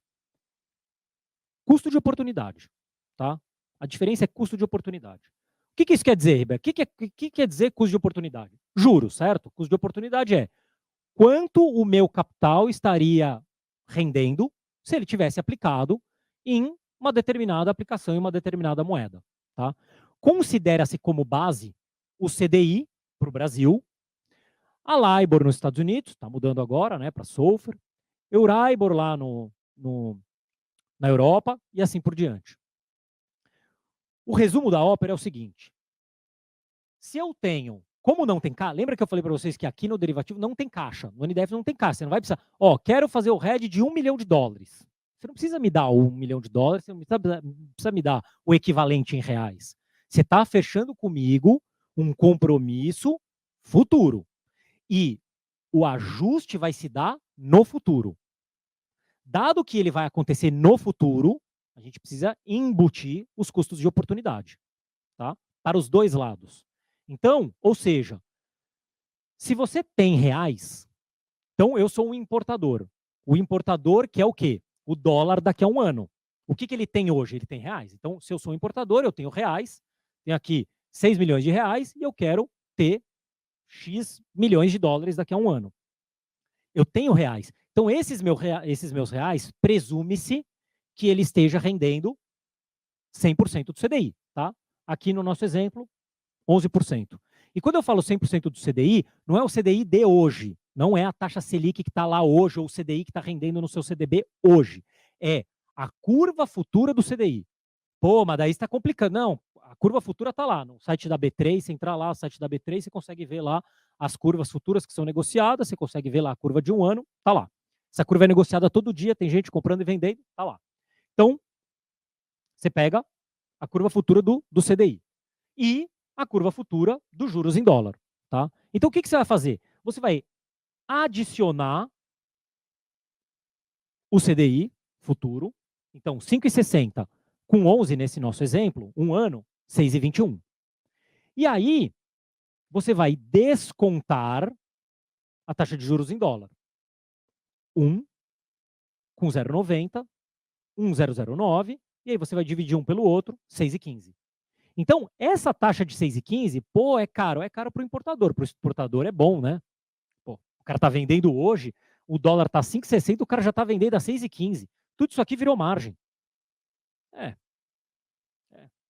Custo de oportunidade. Tá? A diferença é custo de oportunidade. O que isso quer dizer, Ribeiro? O que quer dizer custo de oportunidade? Juros, certo? Custo de oportunidade é quanto o meu capital estaria rendendo se ele tivesse aplicado em uma determinada aplicação em uma determinada moeda. Tá? Considera-se como base o CDI para o Brasil, a LIBOR nos Estados Unidos, está mudando agora, né, para SOFR, Euribor lá na Europa e assim por diante. O resumo da ópera é o seguinte: se eu tenho, como não tem caixa, lembra que eu falei para vocês que aqui no derivativo não tem caixa, no NDF não tem caixa, você não vai precisar, quero fazer o hedge de $1 milhão. Você não precisa me dar $1 milhão, você não precisa me dar o equivalente em reais. Você está fechando comigo um compromisso futuro. E o ajuste vai se dar no futuro. Dado que ele vai acontecer no futuro, a gente precisa embutir os custos de oportunidade, tá? Para os dois lados. Então, ou seja, se você tem reais, então eu sou um importador. O importador quer o quê? O dólar daqui a um ano. O que ele tem hoje? Ele tem reais. Então, se eu sou um importador, eu tenho reais, tenho aqui 6 milhões de reais e eu quero ter X milhões de dólares daqui a um ano. Eu tenho reais. Então, esses meus reais, presume-se que ele esteja rendendo 100% do CDI. Tá? Aqui no nosso exemplo, 11%. E quando eu falo 100% do CDI, não é o CDI de hoje, não é a taxa Selic que está lá hoje, ou o CDI que está rendendo no seu CDB hoje. É a curva futura do CDI. Pô, mas daí está complicando. Não, a curva futura está lá, no site da B3, você entrar lá no site da B3, você consegue ver lá as curvas futuras que são negociadas, você consegue ver lá a curva de um ano, está lá. Essa curva é negociada todo dia, tem gente comprando e vendendo, está lá. Então, você pega a curva futura do CDI e a curva futura dos juros em dólar. Tá? Então, o que você vai fazer? Você vai adicionar o CDI futuro, então 5,60 com 11 nesse nosso exemplo, um ano, 6,21. E aí, você vai descontar a taxa de juros em dólar. 1 com 0,90, 1,009, e aí você vai dividir um pelo outro, 6,15. Então, essa taxa de 6,15, pô, é caro para o importador. Para o exportador é bom, né? Pô, o cara está vendendo hoje, o dólar está 5,60, o cara já está vendendo a 6,15. Tudo isso aqui virou margem.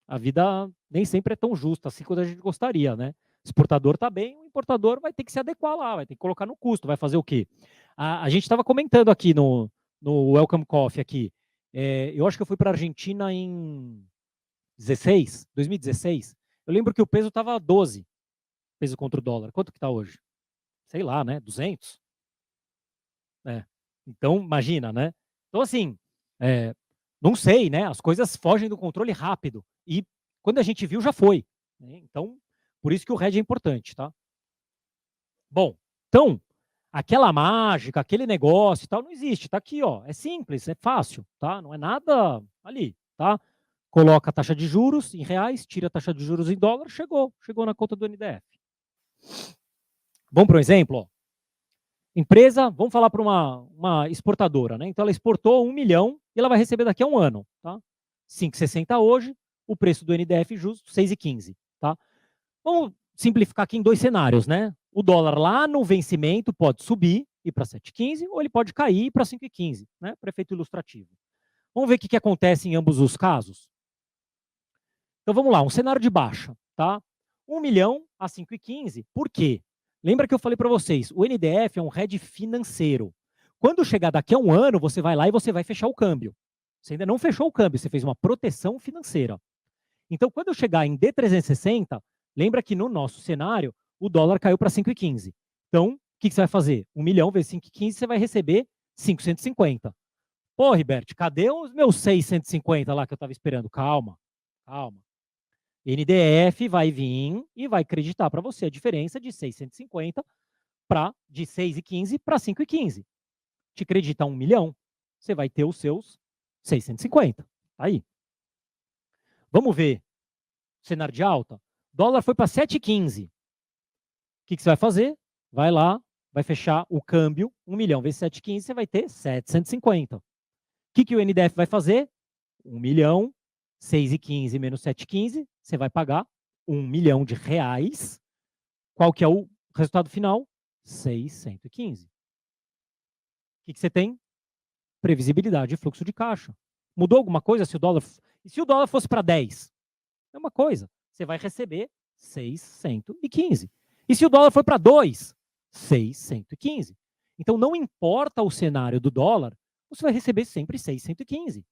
A vida nem sempre é tão justa assim quanto a gente gostaria, né? O exportador está bem, o importador vai ter que se adequar lá, vai ter que colocar no custo, vai fazer o quê? A gente estava comentando aqui no Welcome Coffee aqui. Eu acho que eu fui para a Argentina em 2016. Eu lembro que o peso estava 12, peso contra o dólar. Quanto que está hoje? Sei lá, né? 200? Então, imagina, né? Então, assim, não sei, né? As coisas fogem do controle rápido. E quando a gente viu, já foi. Né? Então, Por isso que o hedge é importante, tá? Bom, então, aquela mágica, aquele negócio e tal, não existe. Tá aqui, ó. É simples, é fácil, tá? Não é nada ali, tá? Coloca a taxa de juros em reais, tira a taxa de juros em dólar, chegou na conta do NDF. Vamos para um exemplo, ó. Empresa, vamos falar para uma exportadora, né? Então ela exportou 1 milhão e ela vai receber daqui a um ano, tá? 5,60 hoje, o preço do NDF justo 6,15, tá? Vamos simplificar aqui em dois cenários, né? O dólar lá no vencimento pode subir e para 7,15 ou ele pode cair para 5,15, né? Para efeito ilustrativo. Vamos ver o que acontece em ambos os casos. Então vamos lá, um cenário de baixa, tá? 1 milhão a 5,15, por quê? Lembra que eu falei para vocês, o NDF é um hedge financeiro. Quando chegar daqui a um ano, você vai lá e você vai fechar o câmbio. Você ainda não fechou o câmbio, você fez uma proteção financeira. Então, quando eu chegar em D360, lembra que no nosso cenário, o dólar caiu para 5,15. Então, o que você vai fazer? 1 milhão vezes 5,15, você vai receber 550. Pô, Riberto, cadê os meus 650 lá que eu estava esperando? Calma, calma. NDF vai vir e vai acreditar para você a diferença de 650 de 6,15 para 5,15. Te acredita 1 milhão, você vai ter os seus 650. Aí. Vamos ver. Cenário de alta. Dólar foi para 7,15. O que você vai fazer? Vai lá, vai fechar o câmbio, 1 milhão vezes 7,15, você vai ter 750. O que o NDF vai fazer? 1 milhão, 6,15 menos 7,15, você vai pagar 1 milhão de reais. Qual que é o resultado final? 615. O que você tem? Previsibilidade e fluxo de caixa. Mudou alguma coisa se o dólar... E se o dólar fosse para 10? É uma coisa. Você vai receber 615. E se o dólar for para 2? 615. Então, não importa o cenário do dólar, você vai receber sempre 615.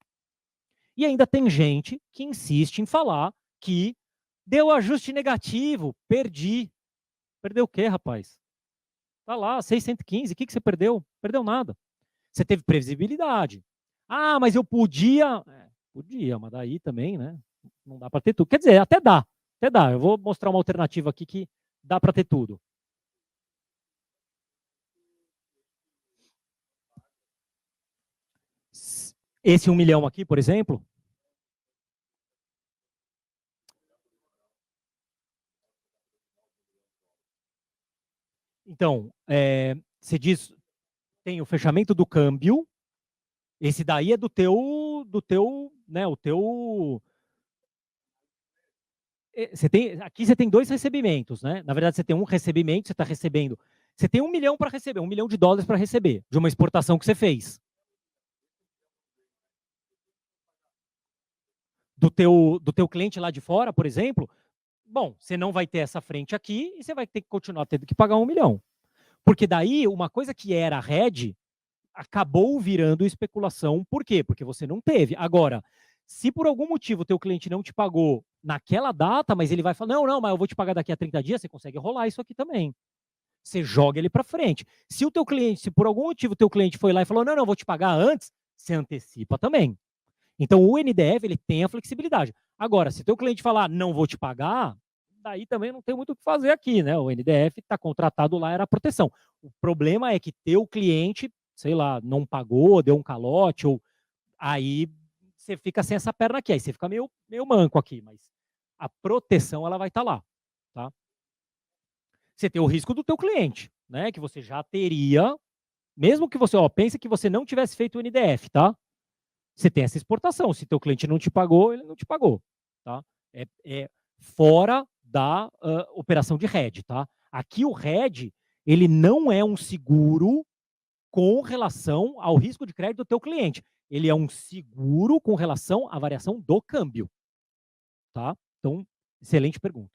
E ainda tem gente que insiste em falar que deu ajuste negativo, perdi. Perdeu o quê, rapaz? Tá lá, 615. O que você perdeu? Perdeu nada. Você teve previsibilidade. Ah, mas eu podia... podia, mas daí também, né? Não dá para ter tudo. Quer dizer, até dá. Até dá. Eu vou mostrar uma alternativa aqui que dá para ter tudo. Esse 1 milhão aqui, por exemplo. Então, você diz, tem o fechamento do câmbio. Esse daí é do teu, né, o teu... Aqui você tem dois recebimentos, né? Na verdade, você tem um recebimento, você está recebendo. Você tem 1 milhão para receber, 1 milhão de dólares para receber, de uma exportação que você fez. Do teu cliente lá de fora, por exemplo, bom, você não vai ter essa frente aqui e você vai ter que continuar tendo que pagar 1 milhão. Porque daí, uma coisa que era hedge, acabou virando especulação. Por quê? Porque você não teve. Agora, se por algum motivo o teu cliente não te pagou naquela data, mas ele vai falar, não, mas eu vou te pagar daqui a 30 dias, você consegue rolar isso aqui também. Você joga ele para frente. Se o teu cliente, se por algum motivo o teu cliente foi lá e falou, não, vou te pagar antes, você antecipa também. Então, o NDF, ele tem a flexibilidade. Agora, se o teu cliente falar, não vou te pagar, daí também não tem muito o que fazer aqui, né? O NDF está contratado lá, era a proteção. O problema é que teu cliente, sei lá, não pagou, deu um calote, ou aí você fica sem essa perna aqui, aí você fica meio manco aqui, mas a proteção ela vai estar lá, tá? Você tem o risco do teu cliente, né? Que você já teria, mesmo que você, pense que você não tivesse feito o NDF, tá? Você tem essa exportação. Se teu cliente não te pagou, ele não te pagou, tá? É fora da operação de hedge, tá? Aqui o hedge, ele não é um seguro com relação ao risco de crédito do teu cliente. Ele é um seguro com relação à variação do câmbio, tá? Então, excelente pergunta.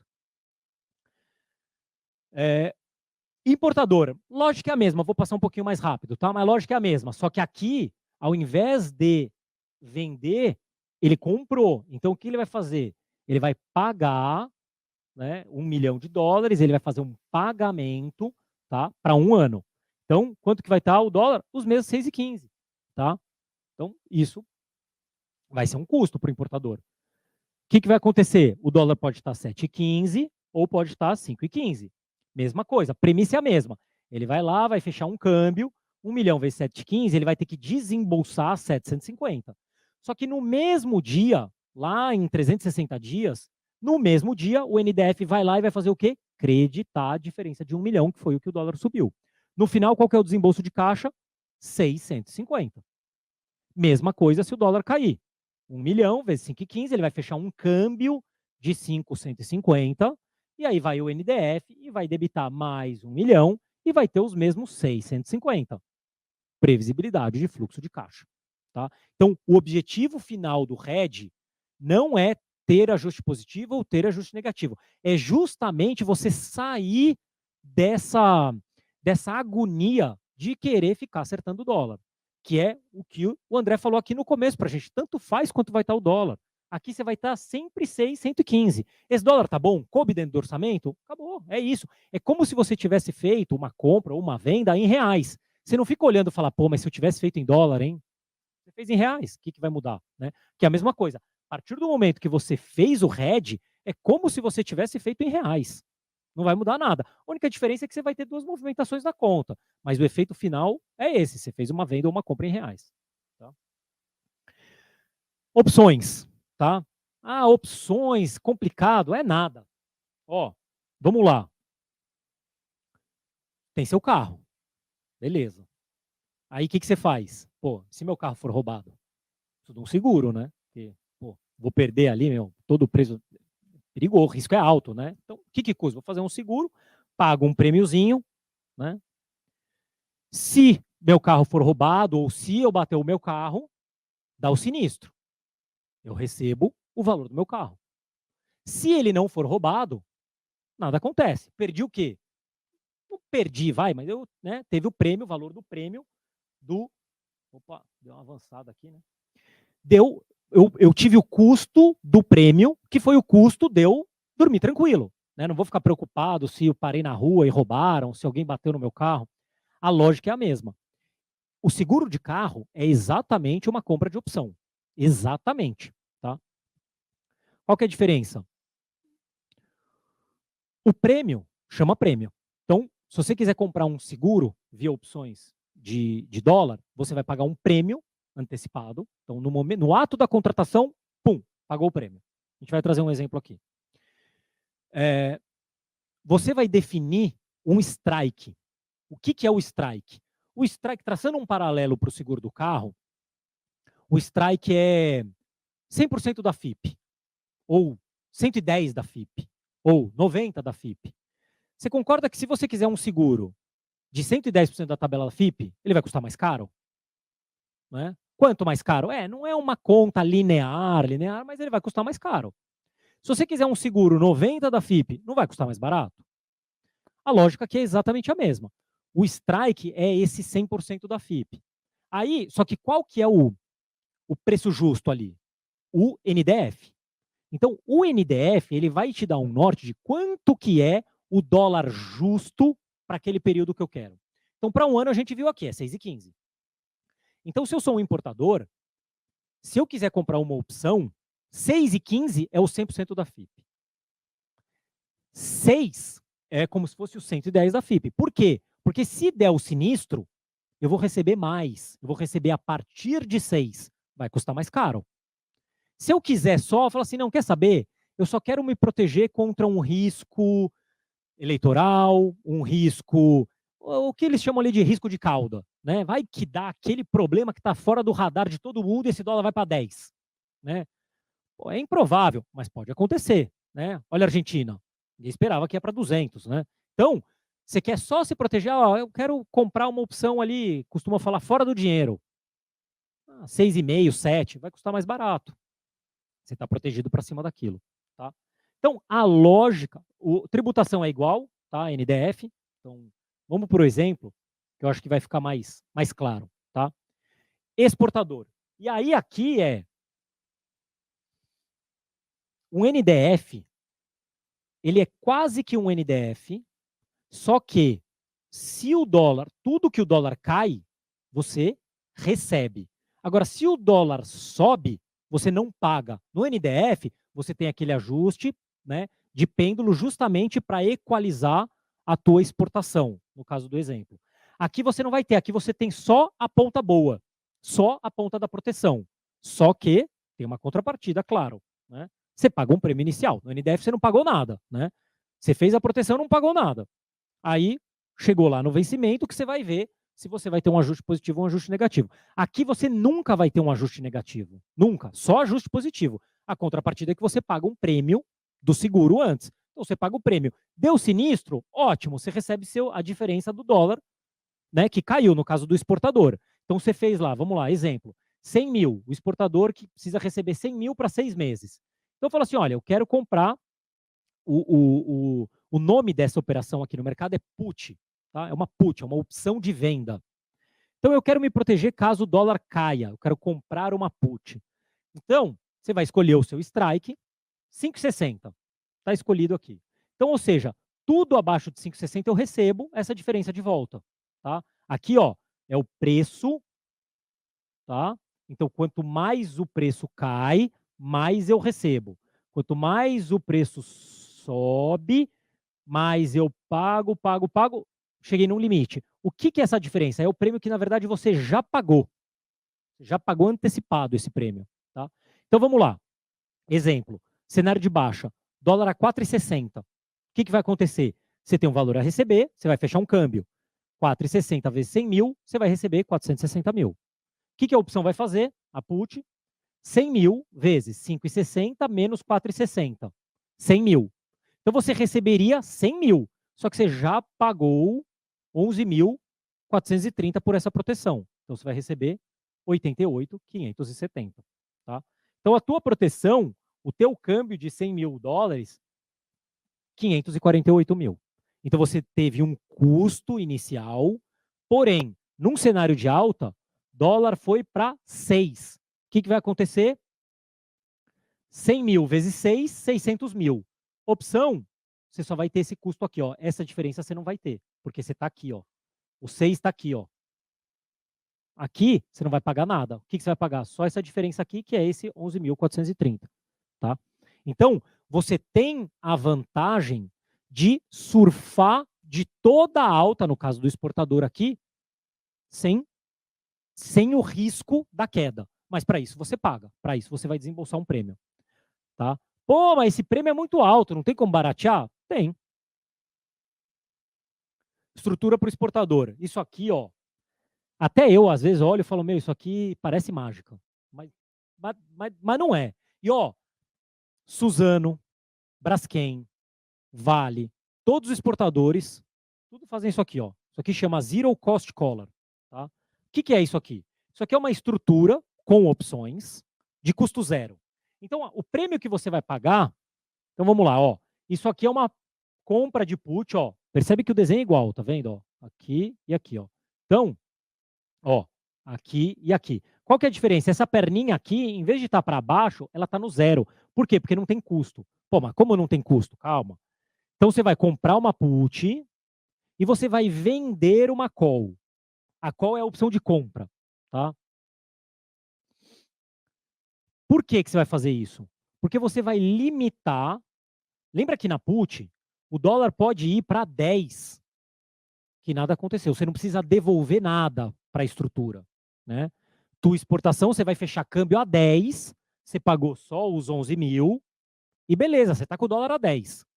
Importador, lógica é a mesma, vou passar um pouquinho mais rápido, tá? Mas lógica é a mesma, só que aqui, ao invés de vender, ele comprou. Então, o que ele vai fazer? Ele vai pagar, né, 1 milhão de dólares, ele vai fazer um pagamento, tá, para um ano. Então, quanto que vai estar o dólar? Os mesmos 6,15, tá? Então, isso vai ser um custo para o importador. O que vai acontecer? O dólar pode estar 7,15, ou pode estar 5,15. Mesma coisa, a premissa é a mesma. Ele vai lá, vai fechar um câmbio, 1 milhão vezes 7,15, ele vai ter que desembolsar 750. Só que no mesmo dia, lá em 360 dias, no mesmo dia, o NDF vai lá e vai fazer o quê? Creditar a diferença de 1 milhão, que foi o que o dólar subiu. No final, qual que é o desembolso de caixa? 650. Mesma coisa se o dólar cair. 1 milhão vezes 5,15, ele vai fechar um câmbio de 5,150, e aí vai o NDF e vai debitar mais 1 milhão e vai ter os mesmos 650. Previsibilidade de fluxo de caixa. Tá? Então, o objetivo final do hedge não é ter ajuste positivo ou ter ajuste negativo. É justamente você sair dessa agonia de querer ficar acertando o dólar, que é o que o André falou aqui no começo para a gente. Tanto faz quanto vai estar o dólar. Aqui você vai estar sempre 6,115. Esse dólar tá bom? Coube dentro do orçamento? Acabou, é isso. É como se você tivesse feito uma compra ou uma venda em reais. Você não fica olhando e fala, pô, mas se eu tivesse feito em dólar, hein? Você fez em reais, o que vai mudar? Né? Que é a mesma coisa. A partir do momento que você fez o hedge, é como se você tivesse feito em reais. Não vai mudar nada. A única diferença é que você vai ter duas movimentações na conta. Mas o efeito final é esse. Você fez uma venda ou uma compra em reais. Tá? Opções. Tá? Ah, opções, complicado. É nada. Ó, vamos lá. Tem seu carro. Beleza. Aí o que você faz? Pô, se meu carro for roubado, preciso de um seguro, né? Porque, pô, vou perder ali, todo o preço. Perigoso, o risco é alto, né? Então, o que custa? Vou fazer um seguro, pago um prêmiozinho, né? Se meu carro for roubado ou se eu bater o meu carro, dá o sinistro. Eu recebo o valor do meu carro. Se ele não for roubado, nada acontece. Perdi o quê? Não perdi, mas eu, né, teve o prêmio, o valor do prêmio do... Opa, deu uma avançada aqui, né? Eu tive o custo do prêmio, que foi o custo de eu dormir tranquilo. Né? Não vou ficar preocupado se eu parei na rua e roubaram, se alguém bateu no meu carro. A lógica é a mesma. O seguro de carro é exatamente uma compra de opção. Exatamente. Tá? Qual que é a diferença? O prêmio chama prêmio. Então, se você quiser comprar um seguro via opções de dólar, você vai pagar um prêmio antecipado. Então, no ato da contratação, pum, pagou o prêmio. A gente vai trazer um exemplo aqui. Você vai definir um strike. O que é o strike? O strike, traçando um paralelo para o seguro do carro, o strike é 100% da FIP, ou 110 da FIP, ou 90 da FIP. Você concorda que se você quiser um seguro de 110% da tabela da FIP, ele vai custar mais caro? Né? Quanto mais caro? Não é uma conta linear, mas ele vai custar mais caro. Se você quiser um seguro 90 da FIP, não vai custar mais barato? A lógica aqui é exatamente a mesma. O strike é esse 100% da FIP. Aí, só que qual que é o preço justo ali? O NDF. Então, o NDF, ele vai te dar um norte de quanto que é o dólar justo para aquele período que eu quero. Então, para um ano, a gente viu aqui, é 6,15. Então, se eu sou um importador, se eu quiser comprar uma opção, 6,15 é o 100% da FIP. 6 é como se fosse o 110 da FIP. Por quê? Porque se der o sinistro, eu vou receber mais. Eu vou receber a partir de 6. Vai custar mais caro. Se eu quiser só, falar assim, não, quer saber? Eu só quero me proteger contra um risco eleitoral, um risco, o que eles chamam ali de risco de cauda. Né? Vai que dá aquele problema que está fora do radar de todo mundo e esse dólar vai para 10. Né? Pô, é improvável, mas pode acontecer. Né? Olha a Argentina. Ninguém esperava que ia para 200. Né? Então, você quer só se proteger, eu quero comprar uma opção ali, costuma falar fora do dinheiro. 6,5, 7, vai custar mais barato. Você está protegido para cima daquilo. Tá? Então, a lógica, tributação é igual, tá? NDF. Então, vamos por exemplo, que eu acho que vai ficar mais claro. Tá? Exportador. E aí aqui é um NDF, ele é quase que um NDF, só que se o dólar, tudo que o dólar cai, você recebe. Agora, se o dólar sobe, você não paga. No NDF, você tem aquele ajuste, né, de pêndulo justamente para equalizar a tua exportação, no caso do exemplo. Aqui você não vai ter, aqui você tem só a ponta boa, só a ponta da proteção. Só que tem uma contrapartida, claro, né? Você paga um prêmio inicial. No NDF você não pagou nada, né? Você fez a proteção, não pagou nada. Aí chegou lá no vencimento que você vai ver se você vai ter um ajuste positivo ou um ajuste negativo. Aqui você nunca vai ter um ajuste negativo. Nunca. Só ajuste positivo. A contrapartida é que você paga um prêmio do seguro antes. Então você paga o prêmio. Deu sinistro? Ótimo. Você recebe a diferença do dólar, né, que caiu no caso do exportador. Então você fez lá, vamos lá, exemplo, 100 mil. O exportador que precisa receber 100 mil para 6 meses. Então fala assim, olha, eu quero comprar o nome dessa operação aqui no mercado é put, tá? É uma put, é uma opção de venda. Então eu quero me proteger caso o dólar caia, eu quero comprar uma put. Então, você vai escolher o seu strike, 5,60. Está escolhido aqui. Então, ou seja, tudo abaixo de 5,60 eu recebo essa diferença de volta, tá? Aqui, ó, é o preço, tá? Então, quanto mais o preço cai, mais eu recebo. Quanto mais o preço sobe, mais eu pago. Cheguei num limite. O que é essa diferença? É o prêmio que, na verdade, você já pagou. Já pagou antecipado esse prêmio. Tá? Então, vamos lá. Exemplo. Cenário de baixa. Dólar a 4,60. O que vai acontecer? Você tem um valor a receber, você vai fechar um câmbio. 4,60 vezes 100 mil, você vai receber 460 mil. O que a opção vai fazer? A put, 100 mil vezes 5,60 menos 4,60. 100 mil. Então você receberia 100 mil, só que você já pagou 11.430 por essa proteção. Então você vai receber 88.570. Tá? Então a tua proteção, o teu câmbio de 100 mil dólares, 548 mil. Então você teve um custo inicial, porém, num cenário de alta, dólar foi para 6. O que vai acontecer? 100 mil vezes 6, 600 mil. Opção, você só vai ter esse custo aqui, ó. Essa diferença você não vai ter, porque você está aqui, ó. O 6 está aqui, ó. Aqui, você não vai pagar nada. O que você vai pagar? Só essa diferença aqui, que é esse 11.430, tá? Então, você tem a vantagem de surfar de toda a alta, no caso do exportador aqui, sem o risco da queda. Mas para isso você paga. Para isso você vai desembolsar um prêmio. Tá? Pô, mas esse prêmio é muito alto, não tem como baratear? Tem. Estrutura para o exportador. Isso aqui, ó. Até eu, às vezes, olho e falo, meu, isso aqui parece mágica. Mas não é. E, ó, Suzano, Braskem, Vale, todos os exportadores, tudo fazem isso aqui, ó. Isso aqui chama Zero Cost Collar. Tá? O que é isso aqui? Isso aqui é uma estrutura com opções de custo zero. Então, o prêmio que você vai pagar, então vamos lá, ó. Isso aqui é uma compra de put, ó. Percebe que o desenho é igual, tá vendo? Ó, aqui e aqui, ó. Então, ó, aqui e aqui. Qual que é a diferença? Essa perninha aqui, em vez de estar para baixo, ela está no zero. Por quê? Porque não tem custo. Pô, mas como não tem custo? Calma. Então, você vai comprar uma put e você vai vender uma call. A call é a opção de compra, tá? Por que você vai fazer isso? Porque você vai limitar. Lembra que na put, o dólar pode ir para 10, que nada aconteceu. Você não precisa devolver nada para a estrutura. Né? Tua exportação, você vai fechar câmbio a 10, você pagou só os 11 mil, e beleza, você está com o dólar a 10.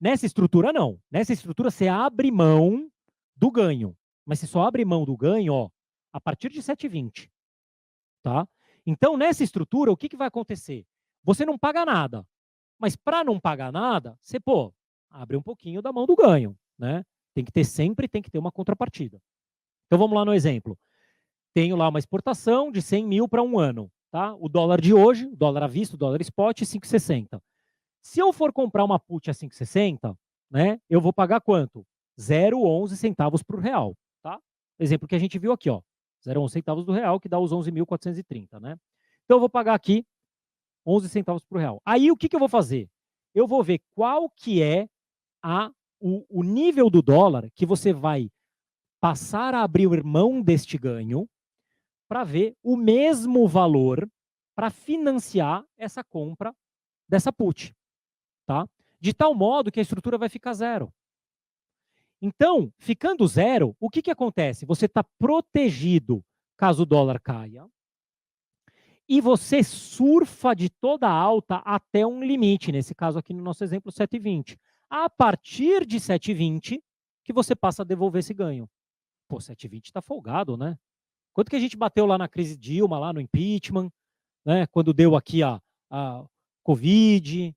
Nessa estrutura, não. Nessa estrutura, você abre mão do ganho. Mas você só abre mão do ganho, ó, a partir de 7,20. Tá? Então, nessa estrutura, o que vai acontecer? Você não paga nada. Mas para não pagar nada, você, pô, abre um pouquinho da mão do ganho, né? Sempre tem que ter uma contrapartida. Então, vamos lá no exemplo. Tenho lá uma exportação de 100 mil para um ano, tá? O dólar de hoje, o dólar à vista, o dólar spot, 5,60. Se eu for comprar uma put a 5,60, né, eu vou pagar quanto? 0,11 centavos por real, tá? Exemplo que a gente viu aqui, ó. 0,11 centavos do real, que dá os 11.430, né? Então, eu vou pagar aqui 11 centavos por real. Aí, o que eu vou fazer? Eu vou ver qual que é o nível do dólar que você vai passar a abrir mão deste ganho para ver o mesmo valor para financiar essa compra dessa put. Tá? de tal modo que a estrutura vai ficar zero. Então, ficando zero, o que acontece? Você está protegido caso o dólar caia, e você surfa de toda alta até um limite, nesse caso aqui no nosso exemplo, 7,20. A partir de 7,20, que você passa a devolver esse ganho. Pô, 7,20 está folgado, né? Quanto que a gente bateu lá na crise Dilma, lá no impeachment, né? Quando deu aqui a Covid,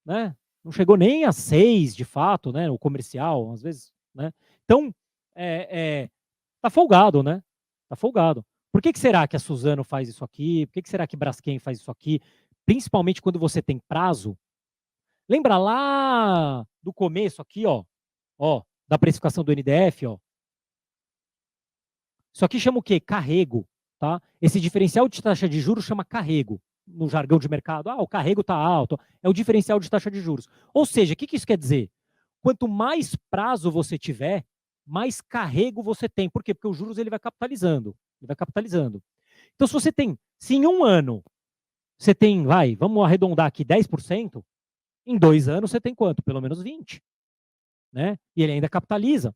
né? Não chegou nem a 6, de fato, né? O comercial, às vezes, né? Então, tá folgado, né? Tá folgado. Por que será que a Suzano faz isso aqui? Por que será que Braskem faz isso aqui? Principalmente quando você tem prazo. Lembra lá do começo aqui, ó, da precificação do NDF, ó. Isso aqui chama o quê? Carrego, tá? Esse diferencial de taxa de juros chama carrego, no jargão de mercado. O carrego tá alto. É o diferencial de taxa de juros. Ou seja, o que isso quer dizer? Quanto mais prazo você tiver, mais carrego você tem. Por quê? Porque os juros ele vai capitalizando. Ele vai capitalizando. Então, se em um ano você tem, vamos arredondar aqui, 10%, em 2 anos você tem quanto? Pelo menos 20%. Né? E ele ainda capitaliza.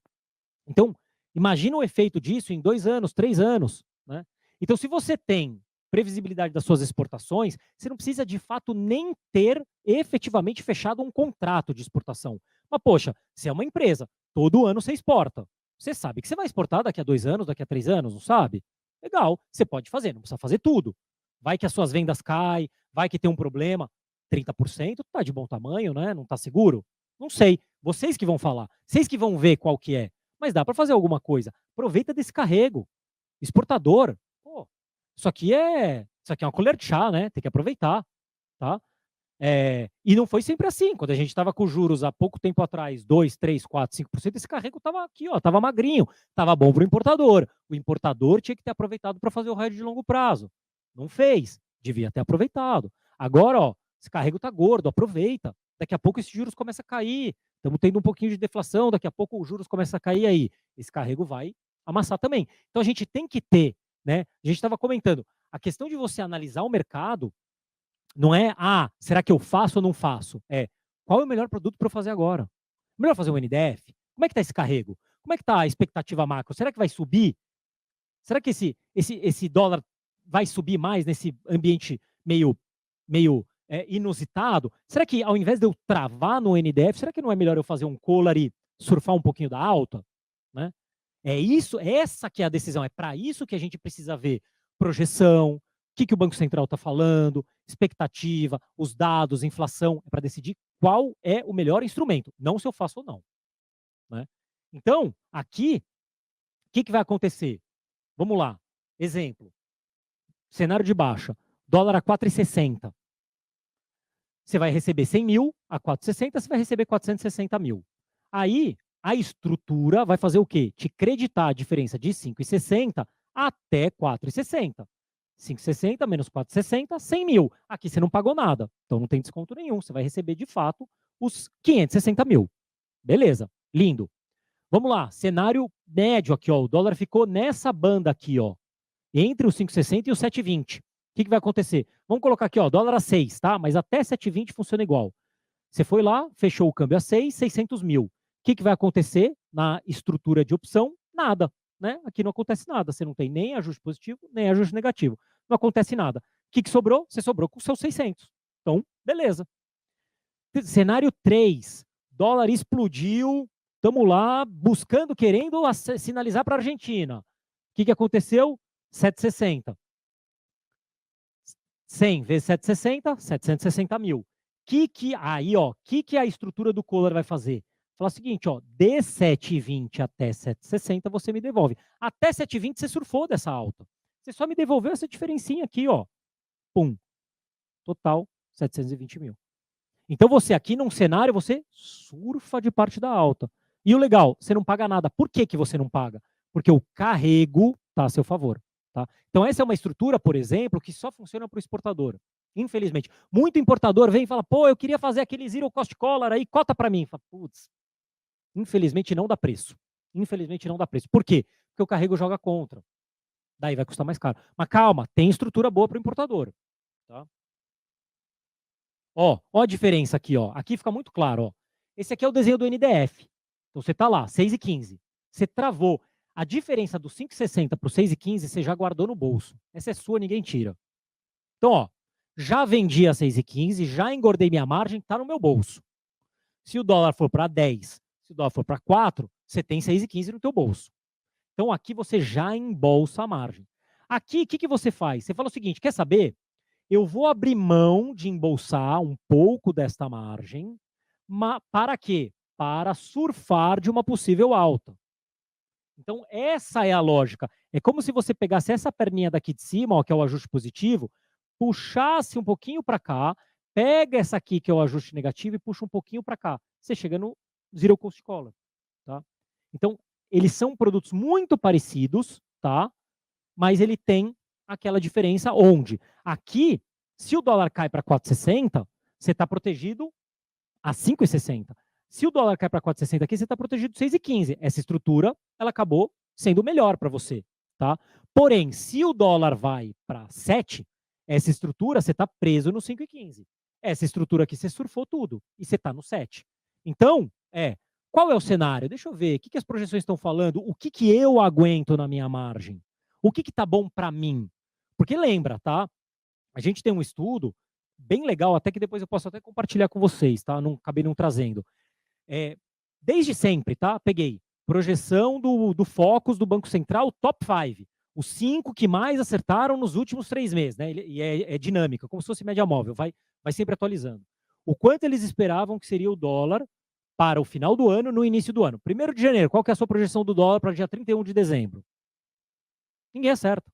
Então, imagina o efeito disso em 2 anos, 3 anos. Né? Então, se você tem previsibilidade das suas exportações, você não precisa de fato nem ter efetivamente fechado um contrato de exportação. Mas, poxa, se é uma empresa, todo ano você exporta. Você sabe que você vai exportar daqui a 2 anos, daqui a 3 anos, não sabe? Legal, você pode fazer, não precisa fazer tudo. Vai que as suas vendas caem, vai que tem um problema. 30% tá de bom tamanho, né? Não tá seguro? Não sei. Vocês que vão falar. Vocês que vão ver qual que é. Mas dá para fazer alguma coisa. Aproveita desse carrego. Exportador. Pô, isso aqui é uma colher de chá, né? Tem que aproveitar, tá? E não foi sempre assim. Quando a gente estava com juros há pouco tempo atrás, 2, 3, 4, 5%, esse carrego estava aqui, ó, estava magrinho, estava bom para o importador. O importador tinha que ter aproveitado para fazer o hedge de longo prazo. Não fez, devia ter aproveitado. Agora, ó, esse carrego está gordo, aproveita. Daqui a pouco esses juros começam a cair. Estamos tendo um pouquinho de deflação, daqui a pouco os juros começam a cair aí. Esse carrego vai amassar também. Então a gente tem que ter, né? A gente estava comentando, a questão de você analisar o mercado não é, será que eu faço ou não faço? Qual é o melhor produto para eu fazer agora? Melhor fazer um NDF? Como é que está esse carrego? Como é que está a expectativa macro? Será que vai subir? Será que esse dólar vai subir mais nesse ambiente meio inusitado? Será que ao invés de eu travar no NDF, será que não é melhor eu fazer um collar e surfar um pouquinho da alta? Né? Essa que é a decisão. É para isso que a gente precisa ver projeção, o que o Banco Central está falando, expectativa, os dados, inflação, é para decidir qual é o melhor instrumento, não se eu faço ou não. Né? Então, aqui, o que vai acontecer? Vamos lá, exemplo, cenário de baixa, dólar a 4,60. Você vai receber 100 mil a 4,60, você vai receber 460 mil. Aí, a estrutura vai fazer o quê? Te creditar a diferença de 5,60 até 4,60. 5,60 menos 4,60, 100 mil. Aqui você não pagou nada, então não tem desconto nenhum. Você vai receber, de fato, os 560 mil. Beleza, lindo. Vamos lá, cenário médio aqui, ó. O dólar ficou nessa banda aqui, ó, entre os 5,60 e os 7,20. O que vai acontecer? Vamos colocar aqui, ó, dólar a 6, tá? Mas até 7,20 funciona igual. Você foi lá, fechou o câmbio a 6, 600 mil. O que vai acontecer na estrutura de opção? Nada. Né? Aqui não acontece nada. Você não tem nem ajuste positivo, nem ajuste negativo. Não acontece nada. O que sobrou? Você sobrou com os seus 600. Então, beleza. Cenário 3. Dólar explodiu. Estamos lá buscando, querendo sinalizar para a Argentina. O que aconteceu? 760. 100 vezes 760, 760 mil. Aí, ó, que a estrutura do collar vai fazer? Fala o seguinte, ó, de 7,20 até 7,60 você me devolve. Até 7,20 você surfou dessa alta. Você só me devolveu essa diferencinha aqui, ó. Pum. Total, 720 mil. Então você aqui num cenário, você surfa de parte da alta. E o legal, você não paga nada. Por que você não paga? Porque o carrego está a seu favor. Tá? Então essa é uma estrutura, por exemplo, que só funciona para o exportador. Infelizmente. Muito importador vem e fala, pô, eu queria fazer aquele zero cost collar aí, cota para mim. Fala, putz, infelizmente não dá preço. Infelizmente não dá preço. Por quê? Porque o carrego joga contra. Daí vai custar mais caro. Mas calma, tem estrutura boa para o importador. Tá? Ó a diferença aqui, ó. Aqui fica muito claro, ó. Esse aqui é o desenho do NDF. Então você tá lá, 6,15. Você travou. A diferença do 5,60 para o 6,15 você já guardou no bolso. Essa é sua, ninguém tira. Então, ó, já vendi a 6,15, já engordei minha margem, tá no meu bolso. Se o dólar for para 10, se o dólar for para 4, você tem 6,15 no teu bolso. Então aqui você já embolsa a margem. Aqui, o que você faz? Você fala o seguinte, quer saber? Eu vou abrir mão de embolsar um pouco desta margem, para quê? Para surfar de uma possível alta. Então essa é a lógica. É como se você pegasse essa perninha daqui de cima, ó, que é o ajuste positivo, puxasse um pouquinho para cá, pega essa aqui, que é o ajuste negativo, e puxa um pouquinho para cá. Você chega no Zero Cost Collar. Tá? Então, eles são produtos muito parecidos, tá? Mas ele tem aquela diferença onde aqui, se o dólar cai para 4,60, você está protegido a 5,60. Se o dólar cai para 4,60 aqui, você está protegido 6,15. Essa estrutura, ela acabou sendo melhor para você, tá? Porém, se o dólar vai para 7, essa estrutura, você está preso no 5,15. Essa estrutura aqui, você surfou tudo e você está no 7. Então, qual é o cenário? Deixa eu ver, o que as projeções estão falando? O que eu aguento na minha margem? O que tá bom para mim? Porque lembra, tá? A gente tem um estudo bem legal, até que depois eu posso até compartilhar com vocês, tá? Acabei não trazendo. Desde sempre, tá? Peguei projeção do Focus do Banco Central, top 5. Os 5 que mais acertaram nos últimos 3 meses, né? E é dinâmica, como se fosse média móvel, vai sempre atualizando. O quanto eles esperavam que seria o dólar para o final do ano, no início do ano. 1º de janeiro, qual que é a sua projeção do dólar para dia 31 de dezembro? Ninguém acerta.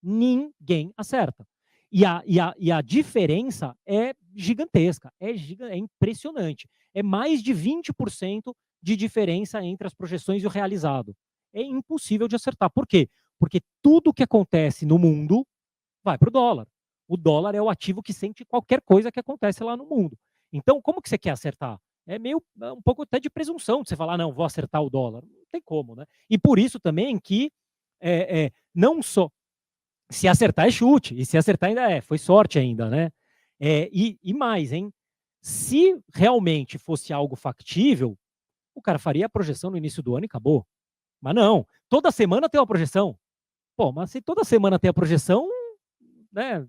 Ninguém acerta. E a diferença é gigantesca, é impressionante. É mais de 20% de diferença entre as projeções e o realizado. É impossível de acertar. Por quê? Porque tudo que acontece no mundo vai para o dólar. O dólar é o ativo que sente qualquer coisa que acontece lá no mundo. Então, como que você quer acertar? É um pouco até de presunção de você falar, não, vou acertar o dólar. Não tem como, né? E por isso também que não só se acertar é chute, e se acertar ainda foi sorte ainda, né? E mais, hein? Se realmente fosse algo factível, o cara faria a projeção no início do ano e acabou. Mas não, toda semana tem uma projeção. Pô, mas se toda semana tem a projeção, né?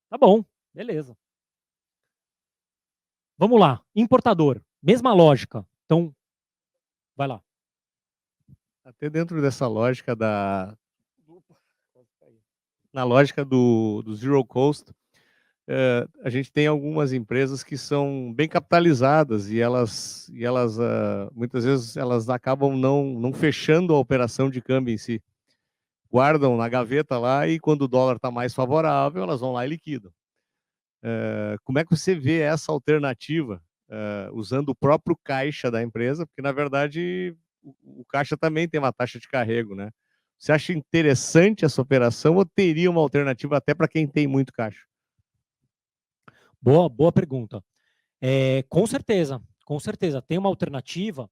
Tá bom, beleza. Vamos lá, importador, mesma lógica. Então, vai lá. Até dentro dessa lógica na lógica do Zero Cost, a gente tem algumas empresas que são bem capitalizadas e elas muitas vezes elas acabam não fechando a operação de câmbio em si. Guardam na gaveta lá e quando o dólar está mais favorável, elas vão lá e liquidam. Como é que você vê essa alternativa usando o próprio caixa da empresa? Porque, na verdade, o caixa também tem uma taxa de carrego, né? Você acha interessante essa operação ou teria uma alternativa até para quem tem muito caixa? Boa pergunta. Com certeza, tem uma alternativa,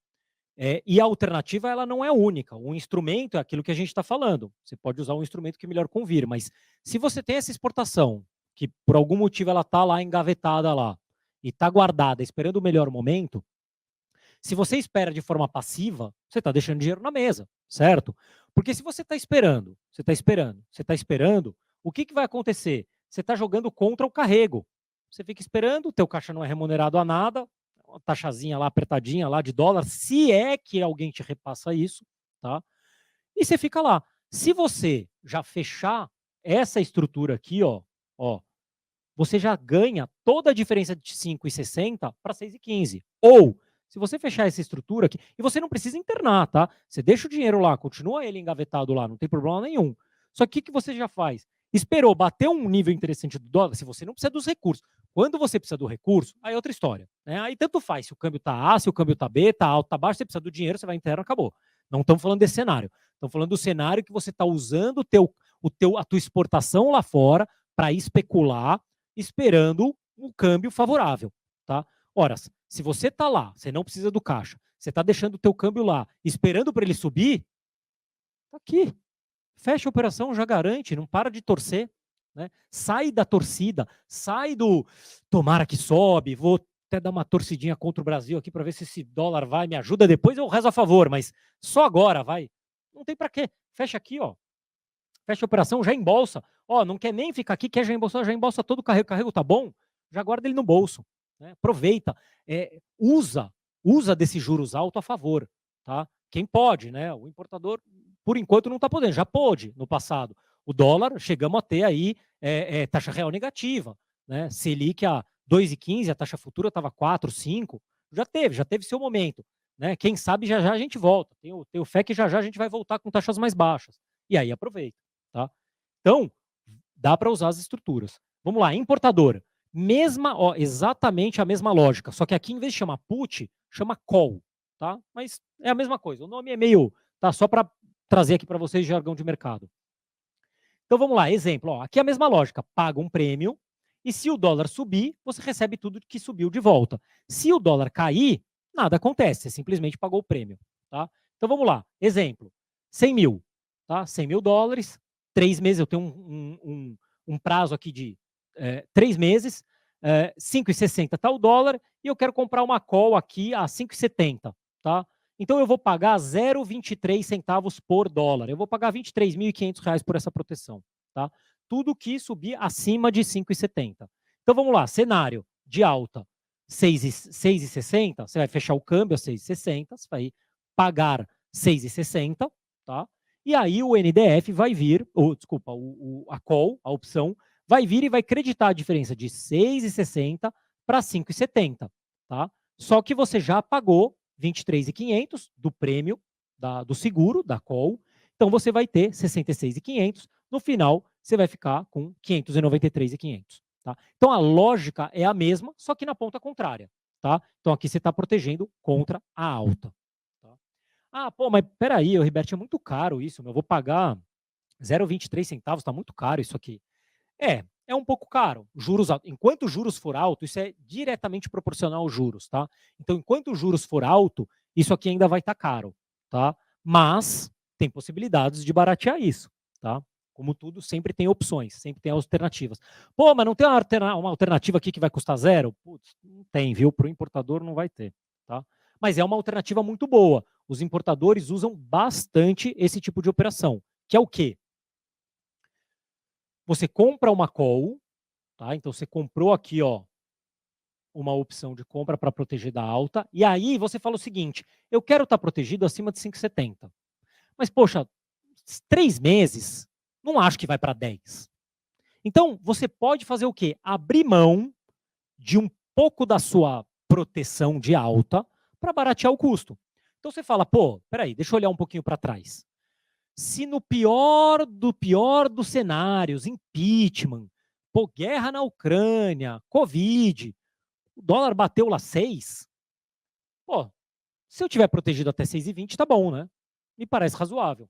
e a alternativa ela não é única. O instrumento é aquilo que a gente está falando. Você pode usar um instrumento que melhor convir, mas se você tem essa exportação, que por algum motivo ela está lá engavetada lá, e está guardada, esperando o melhor momento, se você espera de forma passiva, você está deixando dinheiro na mesa, certo? Porque se você está esperando, o que vai acontecer? Você está jogando contra o carrego. Você fica esperando, o teu caixa não é remunerado a nada, uma taxazinha lá apertadinha lá de dólar, se é que alguém te repassa isso, tá? E você fica lá. Se você já fechar essa estrutura aqui, ó, você já ganha toda a diferença de 5,60 para 6,15. Ou, se você fechar essa estrutura aqui, e você não precisa internar, tá? Você deixa o dinheiro lá, continua ele engavetado lá, não tem problema nenhum. Só que o que você já faz? Esperou bater um nível interessante do dólar, se você não precisa dos recursos. Quando você precisa do recurso, aí é outra história. Né? Aí tanto faz se o câmbio tá A, se o câmbio tá B, tá alto, tá baixo, você precisa do dinheiro, você vai interno, acabou. Não estamos falando desse cenário. Estamos falando do cenário que você está usando a tua exportação lá fora para especular, esperando um câmbio favorável, tá? Ora, se você está lá, você não precisa do caixa, você está deixando o teu câmbio lá, esperando para ele subir, tá aqui. Fecha a operação, já garante, não para de torcer, né? Sai da torcida, sai do tomara que sobe, vou até dar uma torcidinha contra o Brasil aqui para ver se esse dólar vai, me ajuda, depois eu rezo a favor, mas só agora vai. Não tem para quê. Fecha aqui, ó. Fecha a operação, já embolsa. Ó, não quer nem ficar aqui, quer já embolsa todo o carrego. O carrego tá bom, já guarda ele no bolso. Né? Aproveita. Usa desses juros altos a favor. Tá? Quem pode, né? O importador, por enquanto, não está podendo. Já pôde no passado. O dólar, chegamos a ter aí taxa real negativa. Né? Selic a 2,15, a taxa futura estava 4, 5. Já teve seu momento. Né? Quem sabe já a gente volta. Tem o fé que já a gente vai voltar com taxas mais baixas. E aí aproveita. Tá? Então, dá para usar as estruturas. Vamos lá, importador. Exatamente a mesma lógica, só que aqui, em vez de chamar put, chama call. Tá? Mas é a mesma coisa. O nome é meio... Tá? Só para trazer aqui para vocês jargão de mercado. Então, vamos lá. Exemplo. Ó, aqui é a mesma lógica. Paga um prêmio e se o dólar subir, você recebe tudo que subiu de volta. Se o dólar cair, nada acontece. Você simplesmente pagou o prêmio. Tá? Então, vamos lá. Exemplo. 100 mil. Tá? 100 mil dólares. 3 meses, eu tenho um prazo aqui de 3 meses, 5,60 está o dólar, e eu quero comprar uma call aqui a 5,70, tá? Então eu vou pagar 0,23 centavos por dólar, eu vou pagar R$ 23.500 por essa proteção, tá? Tudo que subir acima de 5,70. Então vamos lá, cenário de alta, 6,60, você vai fechar o câmbio a 6,60, você vai pagar 6,60, tá? E aí o NDF vai vir, a call, a opção, vai vir e vai creditar a diferença de 6,60 para 5,70, tá? Só que você já pagou 23.500 do prêmio, do seguro, da call, então você vai ter 66.500, no final você vai ficar com 593.500, tá? Então a lógica é a mesma, só que na ponta contrária, tá? Então aqui você está protegendo contra a alta. Ah, pô, mas peraí, Riberto, é muito caro isso, eu vou pagar 0,23 centavos, tá muito caro isso aqui. É um pouco caro. Juros altos. Enquanto os juros for alto, isso é diretamente proporcional aos juros, tá? Então, enquanto os juros for alto, isso aqui ainda vai estar caro, tá? Mas tem possibilidades de baratear isso, tá? Como tudo, sempre tem opções, sempre tem alternativas. Pô, mas não tem uma alternativa aqui que vai custar zero? Putz, não tem, viu? Para o importador não vai ter, tá? Mas é uma alternativa muito boa. Os importadores usam bastante esse tipo de operação, que é o quê? Você compra uma call, tá? Então você comprou aqui, ó, uma opção de compra para proteger da alta, e aí você fala o seguinte: eu quero estar protegido acima de 5,70. Mas, poxa, 3 meses, não acho que vai para 10. Então, você pode fazer o quê? Abrir mão de um pouco da sua proteção de alta para baratear o custo. Então você fala, pô, peraí, deixa eu olhar um pouquinho para trás. Se no pior dos cenários, impeachment, pô, guerra na Ucrânia, Covid, o dólar bateu lá 6, pô, se eu tiver protegido até 6,20, tá bom, né? Me parece razoável.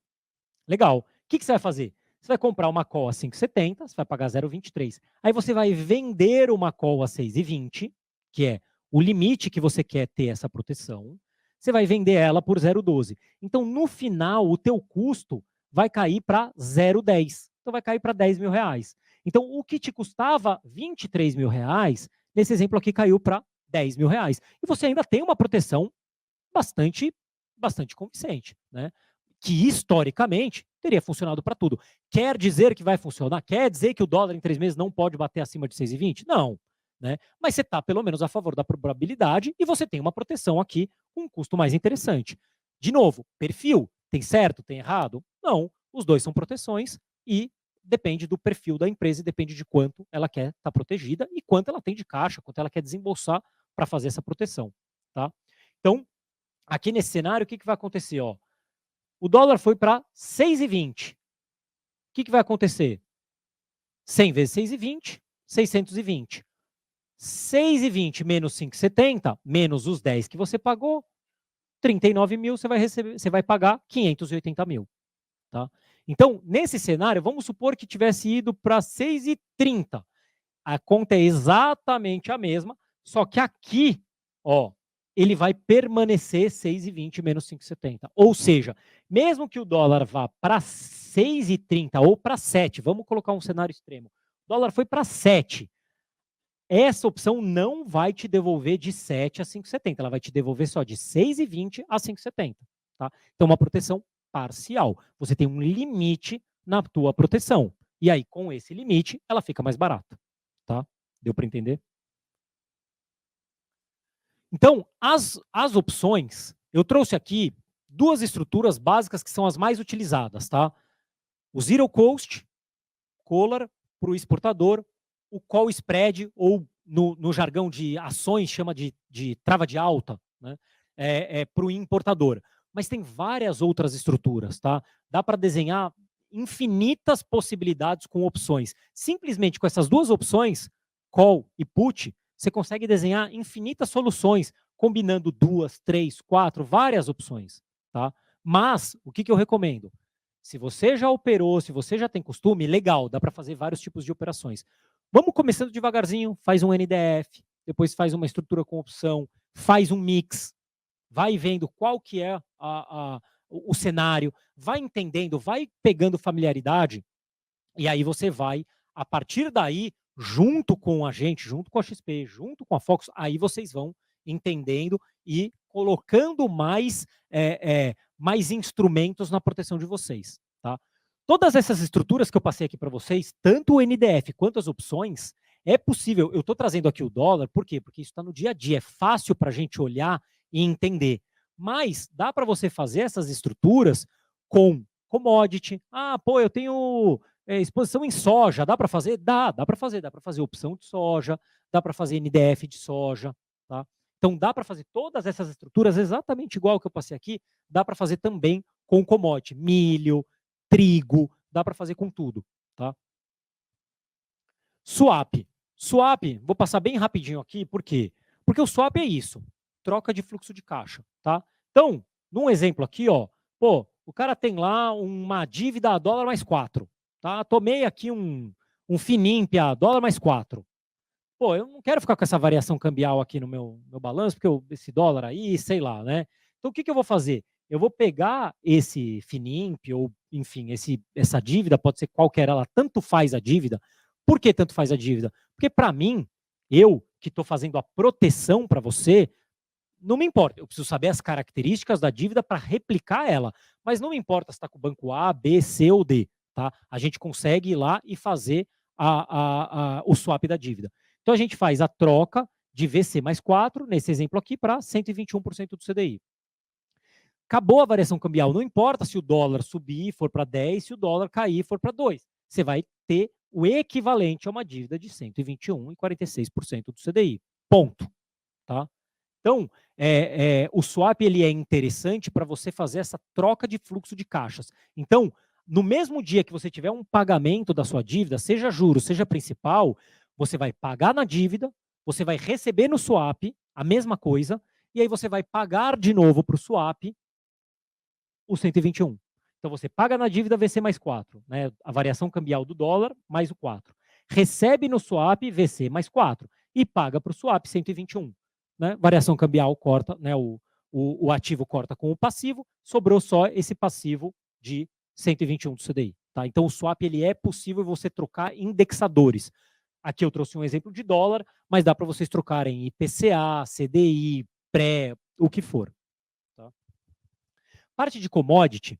Legal. O que você vai fazer? Você vai comprar uma call a 5,70, você vai pagar 0,23. Aí você vai vender uma call a 6,20, que é o limite que você quer ter essa proteção. Você vai vender ela por 0,12. Então, no final, o teu custo vai cair para 0,10. Então, vai cair para 10 mil reais. Então, o que te custava 23 mil reais, nesse exemplo aqui, caiu para 10 mil reais. E você ainda tem uma proteção bastante convincente, né? Que historicamente teria funcionado para tudo. Quer dizer que vai funcionar? Quer dizer que o dólar em 3 meses não pode bater acima de 6,20? Não. Né? Mas você está pelo menos a favor da probabilidade e você tem uma proteção aqui com um custo mais interessante. De novo, perfil, tem certo, tem errado? Não, os dois são proteções e depende do perfil da empresa e depende de quanto ela quer estar protegida e quanto ela tem de caixa, quanto ela quer desembolsar para fazer essa proteção. Tá? Então, aqui nesse cenário, o que vai acontecer? Ó, o dólar foi para 6,20. O que vai acontecer? 100 vezes 6,20, 620. 6,20 menos 5,70, menos os 10 que você pagou, 39 mil, você vai pagar 580 mil. Tá? Então, nesse cenário, vamos supor que tivesse ido para 6,30. A conta é exatamente a mesma, só que aqui, ó, ele vai permanecer 6,20 menos 5,70. Ou seja, mesmo que o dólar vá para 6,30 ou para 7, vamos colocar um cenário extremo, dólar foi para 7. Essa opção não vai te devolver de 7 a 5,70, ela vai te devolver só de 6,20 a 5,70, tá? Então, uma proteção parcial. Você tem um limite na tua proteção. E aí, com esse limite, ela fica mais barata, tá? Deu para entender? Então, as opções, eu trouxe aqui 2 estruturas básicas que são as mais utilizadas, tá? O Zero Cost, collar, para o exportador, o call spread, ou no jargão de ações, chama de trava de alta, né? Para o importador. Mas tem várias outras estruturas, tá? Dá para desenhar infinitas possibilidades com opções. Simplesmente com essas 2 opções, call e put, você consegue desenhar infinitas soluções, combinando 2, 3, 4, várias opções, tá? Mas, o que eu recomendo? Se você já operou, se você já tem costume, legal, dá para fazer vários tipos de operações. Vamos começando devagarzinho, faz um NDF, depois faz uma estrutura com opção, faz um mix, vai vendo qual que é o cenário, vai entendendo, vai pegando familiaridade, e aí você vai, a partir daí, junto com a gente, junto com a XP, junto com a Fox, aí vocês vão entendendo e colocando mais instrumentos na proteção de vocês, tá? Todas essas estruturas que eu passei aqui para vocês, tanto o NDF quanto as opções, é possível. Eu estou trazendo aqui o dólar, por quê? Porque isso está no dia a dia, é fácil para a gente olhar e entender. Mas dá para você fazer essas estruturas com commodity. Ah, pô, eu tenho exposição em soja, dá para fazer? Dá para fazer opção de soja, dá para fazer NDF de soja, tá? Então dá para fazer todas essas estruturas exatamente igual que eu passei aqui, dá para fazer também com commodity, milho, trigo, dá para fazer com tudo, tá? Swap. Swap, vou passar bem rapidinho aqui, por quê? Porque o swap é isso, troca de fluxo de caixa, tá? Então, num exemplo aqui, ó, pô, o cara tem lá uma dívida a dólar mais 4, tá? Tomei aqui um Finimp a dólar mais 4. Pô, eu não quero ficar com essa variação cambial aqui no meu balanço, porque esse dólar aí, sei lá, né? Então, o que eu vou fazer? Eu vou pegar esse Finimp, ou, enfim, essa dívida, pode ser qualquer ela, tanto faz a dívida. Por que tanto faz a dívida? Porque, para mim, eu que estou fazendo a proteção para você, não me importa. Eu preciso saber as características da dívida para replicar ela. Mas não me importa se está com o banco A, B, C ou D. Tá? A gente consegue ir lá e fazer o swap da dívida. Então, a gente faz a troca de VC mais 4, nesse exemplo aqui, para 121% do CDI. Acabou a variação cambial. Não importa se o dólar subir e for para 10, se o dólar cair e for para 2. Você vai ter o equivalente a uma dívida de 121,46% do CDI. Ponto. Tá? Então, o swap ele é interessante para você fazer essa troca de fluxo de caixas. Então, no mesmo dia que você tiver um pagamento da sua dívida, seja juros, seja principal, você vai pagar na dívida, você vai receber no swap a mesma coisa, e aí você vai pagar de novo para o swap o 121. Então, você paga na dívida VC mais 4, né? A variação cambial do dólar mais o 4. Recebe no swap VC mais 4 e paga para o swap 121. Né? Variação cambial corta, né? O ativo corta com o passivo, sobrou só esse passivo de 121 do CDI. Tá? Então, o swap ele é possível você trocar indexadores. Aqui eu trouxe um exemplo de dólar, mas dá para vocês trocarem IPCA, CDI, pré, o que for. Tá? Parte de commodity,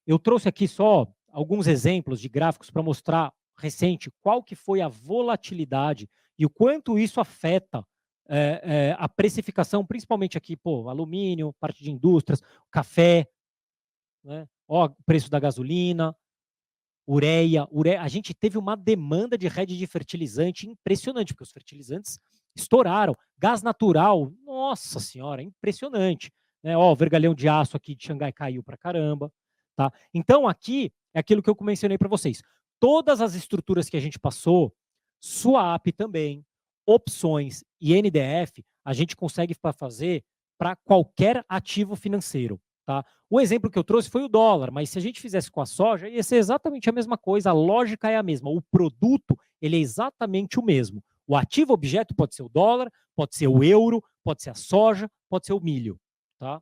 eu trouxe aqui só alguns exemplos de gráficos para mostrar recente qual que foi a volatilidade e o quanto isso afeta a precificação, principalmente aqui, pô, alumínio, parte de indústrias, café, né? Ó, o preço da gasolina, ureia. A gente teve uma demanda de rede de fertilizante impressionante, porque os fertilizantes estouraram. Gás natural, nossa senhora, impressionante. Né? Ó, o vergalhão de aço aqui de Xangai caiu para caramba. Tá? Então, aqui é aquilo que eu mencionei para vocês. Todas as estruturas que a gente passou, swap também, opções e NDF, a gente consegue fazer para qualquer ativo financeiro. Tá? O exemplo que eu trouxe foi o dólar, mas se a gente fizesse com a soja, ia ser exatamente a mesma coisa, a lógica é a mesma, o produto ele é exatamente o mesmo. O ativo objeto pode ser o dólar, pode ser o euro, pode ser a soja, pode ser o milho. Tá?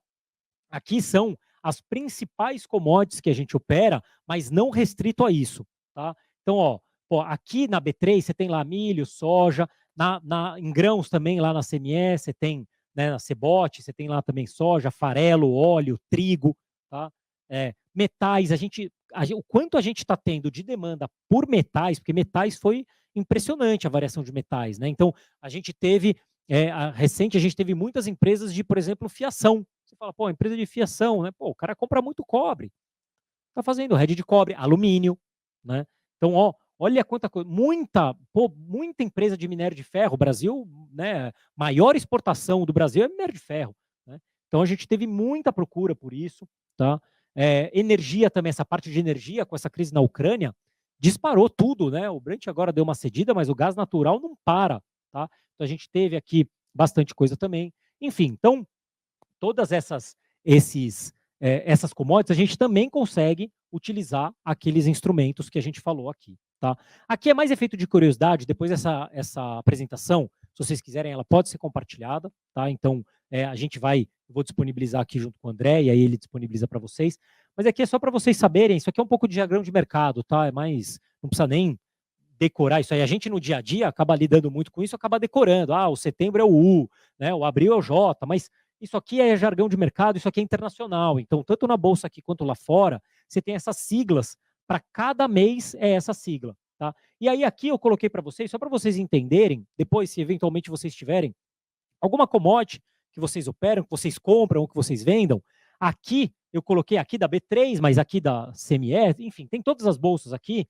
Aqui são as principais commodities que a gente opera, mas não restrito a isso. Tá? Então, ó, Pô, aqui na B3 você tem lá milho, soja, em grãos também lá na CME, você tem, né, na Cebote, você tem lá também soja, farelo, óleo, trigo, tá? Metais, o quanto a gente está tendo de demanda por metais, porque metais foi impressionante a variação de metais, né? Então, a gente teve, recente, a gente teve muitas empresas de, por exemplo, fiação. Você fala, pô, empresa de fiação, né? Pô, o cara compra muito cobre. Tá fazendo rede de cobre, alumínio, né? Então, ó, olha quanta coisa, muita empresa de minério de ferro, o Brasil, né, maior exportação do Brasil é minério de ferro, né? Então a gente teve muita procura por isso, tá? Energia também, essa parte de energia com essa crise na Ucrânia, disparou tudo, né? O Brent agora deu uma cedida, mas o gás natural não para, tá? Então a gente teve aqui bastante coisa também. Enfim, então todas essas commodities, a gente também consegue utilizar aqueles instrumentos que a gente falou aqui, tá? Aqui é mais efeito de curiosidade, depois essa apresentação, se vocês quiserem, ela pode ser compartilhada, tá? Então, vou disponibilizar aqui junto com o André, e aí ele disponibiliza para vocês, mas aqui é só para vocês saberem, isso aqui é um pouco de diagrama de mercado, tá? Não precisa nem decorar isso aí. A gente no dia a dia acaba lidando muito com isso, acaba decorando. O setembro é o U, né? O abril é o J, mas isso aqui é jargão de mercado, isso aqui é internacional. Então, tanto na bolsa aqui quanto lá fora, você tem essas siglas, para cada mês é essa sigla, tá? E aí aqui eu coloquei para vocês, só para vocês entenderem, depois se eventualmente vocês tiverem alguma commodity que vocês operam, que vocês compram ou que vocês vendam, aqui eu coloquei aqui da B3, mas aqui da CME, enfim, tem todas as bolsas aqui,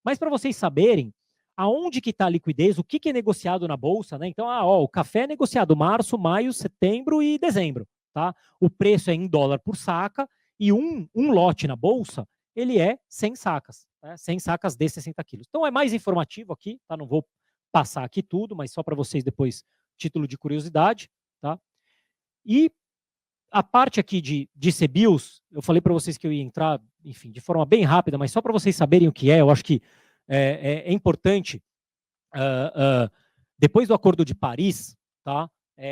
mas para vocês saberem aonde que está a liquidez, o que, que é negociado na bolsa, né? Então, o café é negociado março, maio, setembro e dezembro, tá? O preço é em dólar por saca e um lote na bolsa, ele é 100 sacas, né? 100 sacas de 60 quilos. Então, é mais informativo aqui, tá? Não vou passar aqui tudo, mas só para vocês depois, título de curiosidade, tá? E a parte aqui de CBIOS, eu falei para vocês que eu ia entrar, enfim, de forma bem rápida, mas só para vocês saberem o que é, eu acho que é importante. Depois do Acordo de Paris, tá,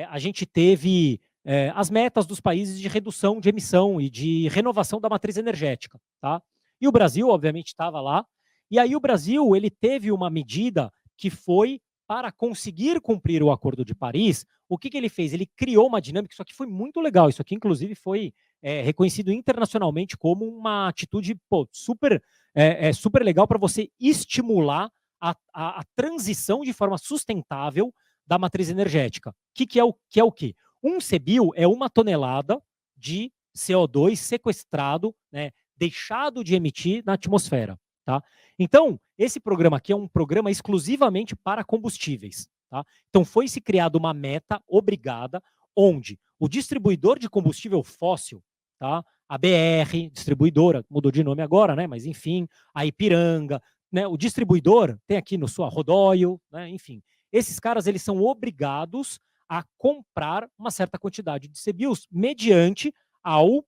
a gente teve as metas dos países de redução de emissão e de renovação da matriz energética, tá? E o Brasil, obviamente, estava lá. E aí o Brasil, ele teve uma medida que foi para conseguir cumprir o Acordo de Paris. O que ele fez? Ele criou uma dinâmica, isso aqui foi muito legal, isso aqui inclusive foi reconhecido internacionalmente como uma atitude super legal para você estimular a transição de forma sustentável da matriz energética. Que é o quê? Um CBIO é 1 tonelada de CO2 sequestrado, né, deixado de emitir na atmosfera. Tá? Então, esse programa aqui é um programa exclusivamente para combustíveis. Tá? Então, foi-se criada uma meta obrigada, onde o distribuidor de combustível fóssil, tá? A BR, distribuidora, mudou de nome agora, né? Mas enfim, a Ipiranga, né? O distribuidor tem aqui no sua Rodóio, né? Enfim, esses caras eles são obrigados a comprar uma certa quantidade de CBIOS mediante ao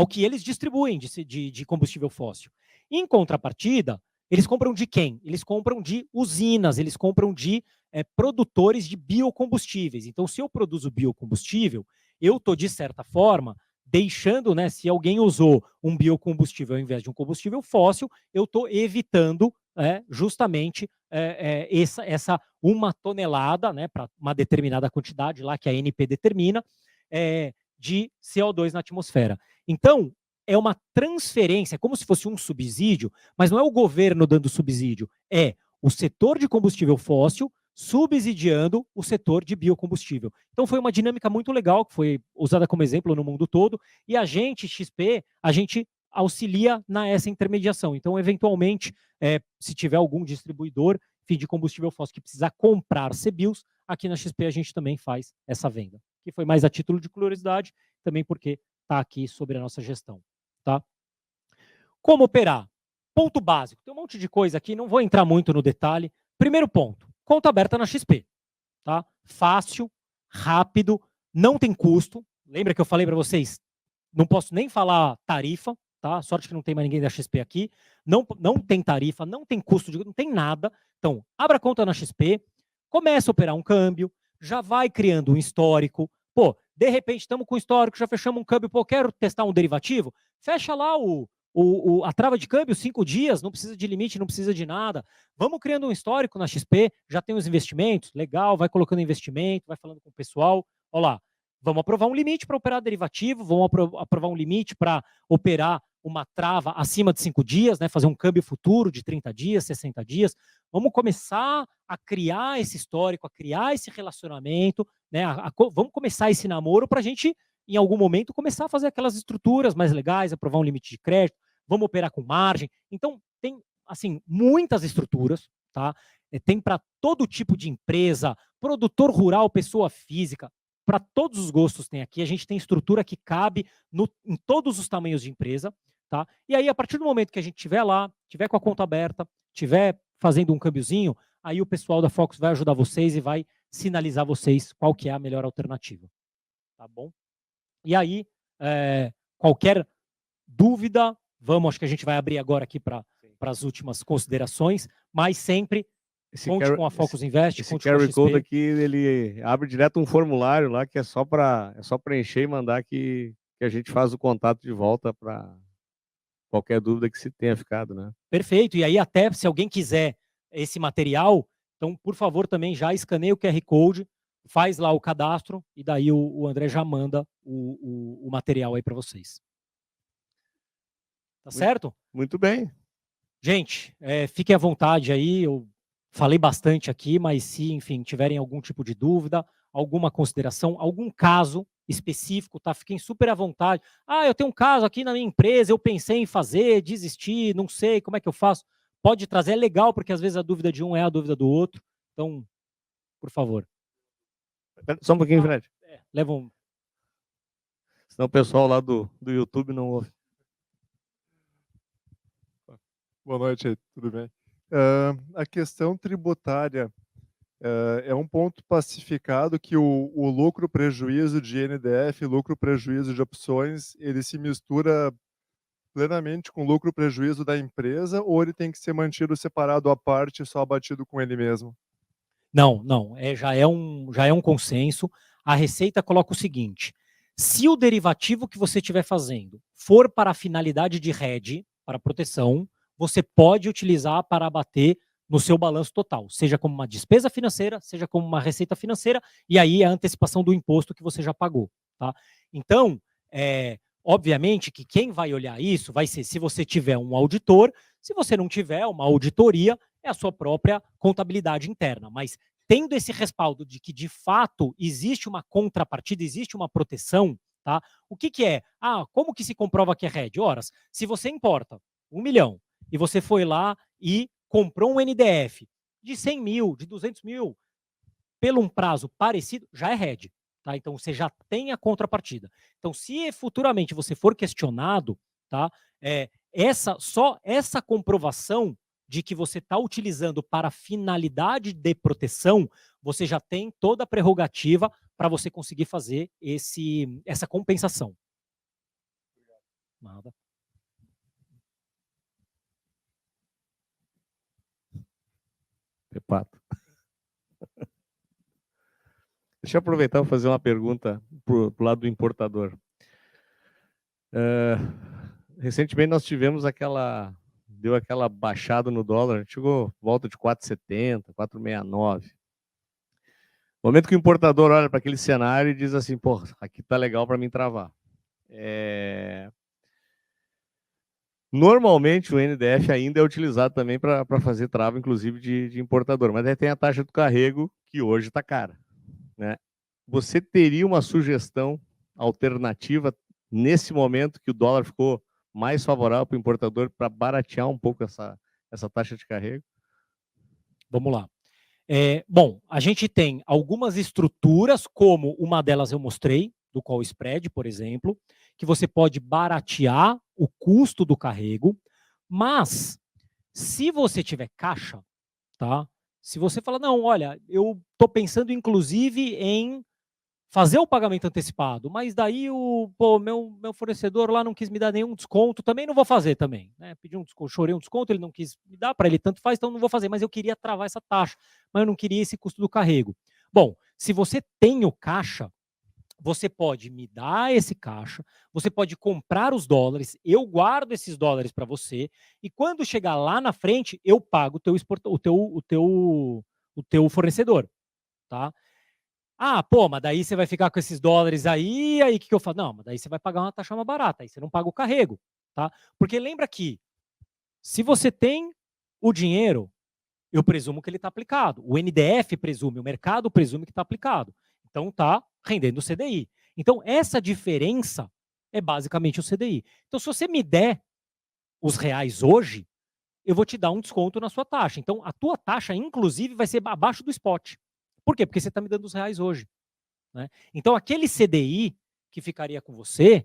que eles distribuem de combustível fóssil. Em contrapartida, eles compram de quem? Eles compram de usinas, eles compram de produtores de biocombustíveis. Então, se eu produzo biocombustível, eu estou, de certa forma, deixando, né, se alguém usou um biocombustível ao invés de um combustível fóssil, eu estou evitando justamente essa 1 tonelada, né, para uma determinada quantidade lá que a ANP determina, de CO2 na atmosfera. Então, é uma transferência, como se fosse um subsídio, mas não é o governo dando subsídio, é o setor de combustível fóssil subsidiando o setor de biocombustível. Então foi uma dinâmica muito legal, que foi usada como exemplo no mundo todo, e a gente, XP, a gente auxilia nessa intermediação. Então, eventualmente, se tiver algum distribuidor de combustível fóssil que precisar comprar CBIOS, aqui na XP a gente também faz essa venda. Que foi mais a título de curiosidade, também porque está aqui sobre a nossa gestão. Tá? Como operar? Ponto básico. Tem um monte de coisa aqui, não vou entrar muito no detalhe. Primeiro ponto, conta aberta na XP. Tá? Fácil, rápido, não tem custo. Lembra que eu falei para vocês? Não posso nem falar tarifa, tá? Sorte que não tem mais ninguém da XP aqui. Não tem tarifa, não tem custo, não tem nada. Então, abra conta na XP, começa a operar um câmbio, já vai criando um histórico. Pô, de repente estamos com histórico, já fechamos um câmbio, quero testar um derivativo, fecha lá o a trava de câmbio, 5 dias, não precisa de limite, não precisa de nada. Vamos criando um histórico na XP, já tem os investimentos, legal, vai colocando investimento, vai falando com o pessoal, olha lá, vamos aprovar um limite para operar derivativo, vamos aprovar um limite para operar uma trava acima de 5 dias, né, fazer um câmbio futuro de 30 dias, 60 dias. Vamos começar a criar esse histórico, a criar esse relacionamento, né, vamos começar esse namoro para a gente, em algum momento, começar a fazer aquelas estruturas mais legais, aprovar um limite de crédito, vamos operar com margem. Então, tem, assim, muitas estruturas, tá? Tem para todo tipo de empresa, produtor rural, pessoa física, para todos os gostos tem aqui. A gente tem estrutura que cabe em todos os tamanhos de empresa, tá? E aí, a partir do momento que a gente estiver lá, tiver com a conta aberta, tiver fazendo um câmbiozinho, aí o pessoal da Focus vai ajudar vocês e vai sinalizar vocês qual que é a melhor alternativa. Tá bom? E aí, qualquer dúvida, acho que a gente vai abrir agora aqui para as últimas considerações, mas sempre conte com a Focus Invest, esse conte com a QR XP. Code aqui, ele abre direto um formulário lá que é só preencher e mandar que a gente faz o contato de volta para qualquer dúvida que se tenha ficado, né? Perfeito. E aí, até se alguém quiser esse material, então, por favor, também já escaneie o QR Code, faz lá o cadastro e daí o André já manda o material aí para vocês. Tá certo? Muito bem. Gente, fiquem à vontade aí, eu falei bastante aqui, mas se, enfim, tiverem algum tipo de dúvida, alguma consideração, algum caso específico, tá? Fiquem super à vontade. Ah, eu tenho um caso aqui na minha empresa, eu pensei em fazer, desistir, não sei como é que eu faço. Pode trazer, é legal, porque às vezes a dúvida de um é a dúvida do outro. Então, por favor. Só um pouquinho, Fred. Leva um... Senão o pessoal lá do YouTube não ouve. Boa noite, tudo bem? A questão tributária é um ponto pacificado que o lucro-prejuízo de NDF, lucro-prejuízo de opções, ele se mistura plenamente com o lucro-prejuízo da empresa ou ele tem que ser mantido separado à parte, só abatido com ele mesmo? Não, já é um consenso. A Receita coloca o seguinte: se o derivativo que você estiver fazendo for para a finalidade de hedge, para proteção, você pode utilizar para abater no seu balanço total, seja como uma despesa financeira, seja como uma receita financeira, e aí é a antecipação do imposto que você já pagou. Tá? Então, obviamente que quem vai olhar isso vai ser se você tiver um auditor, se você não tiver uma auditoria, é a sua própria contabilidade interna. Mas tendo esse respaldo de que, de fato, existe uma contrapartida, existe uma proteção, tá? O que é? Como que se comprova que é hedge? Horas, se você importa 1 milhão e você foi lá e comprou um NDF de 100 mil, de 200 mil, pelo um prazo parecido, já é hedge. Tá? Então, você já tem a contrapartida. Então, se futuramente você for questionado, tá? Só essa comprovação de que você está utilizando para finalidade de proteção, você já tem toda a prerrogativa para você conseguir fazer essa compensação. Nada. Pato. Deixa eu aproveitar e fazer uma pergunta para o lado do importador. Recentemente nós tivemos deu aquela baixada no dólar, chegou volta de 4,70, 4,69. No momento que o importador olha para aquele cenário e diz assim, pô, aqui tá legal para mim travar. Normalmente o NDF ainda é utilizado também para fazer trava, inclusive de importador, mas aí tem a taxa do carrego, que hoje está cara. Né? Você teria uma sugestão alternativa nesse momento que o dólar ficou mais favorável para o importador para baratear um pouco essa taxa de carrego? Vamos lá. Bom, a gente tem algumas estruturas, como uma delas eu mostrei, do call spread, por exemplo, que você pode baratear o custo do carrego, mas se você tiver caixa, tá? Se você fala, não, olha, eu estou pensando inclusive em fazer o pagamento antecipado, mas daí meu fornecedor lá não quis me dar nenhum desconto, também não vou fazer também. Né? Pedi um desconto, chorei um desconto, ele não quis me dar, para ele tanto faz, então não vou fazer, mas eu queria travar essa taxa, mas eu não queria esse custo do carrego. Bom, se você tem o caixa, você pode me dar esse caixa, você pode comprar os dólares, eu guardo esses dólares para você, e quando chegar lá na frente, eu pago o teu fornecedor, tá? Ah, pô, mas daí você vai ficar com esses dólares aí o que eu falo? Não, mas daí você vai pagar uma taxa mais barata, aí você não paga o carrego, tá? Porque lembra que, se você tem o dinheiro, eu presumo que ele está aplicado. O NDF presume, o mercado presume que está aplicado. Então está rendendo o CDI. Então essa diferença é basicamente o CDI. Então se você me der os reais hoje, eu vou te dar um desconto na sua taxa. Então a tua taxa, inclusive, vai ser abaixo do spot. Por quê? Porque você está me dando os reais hoje. Né? Então aquele CDI que ficaria com você,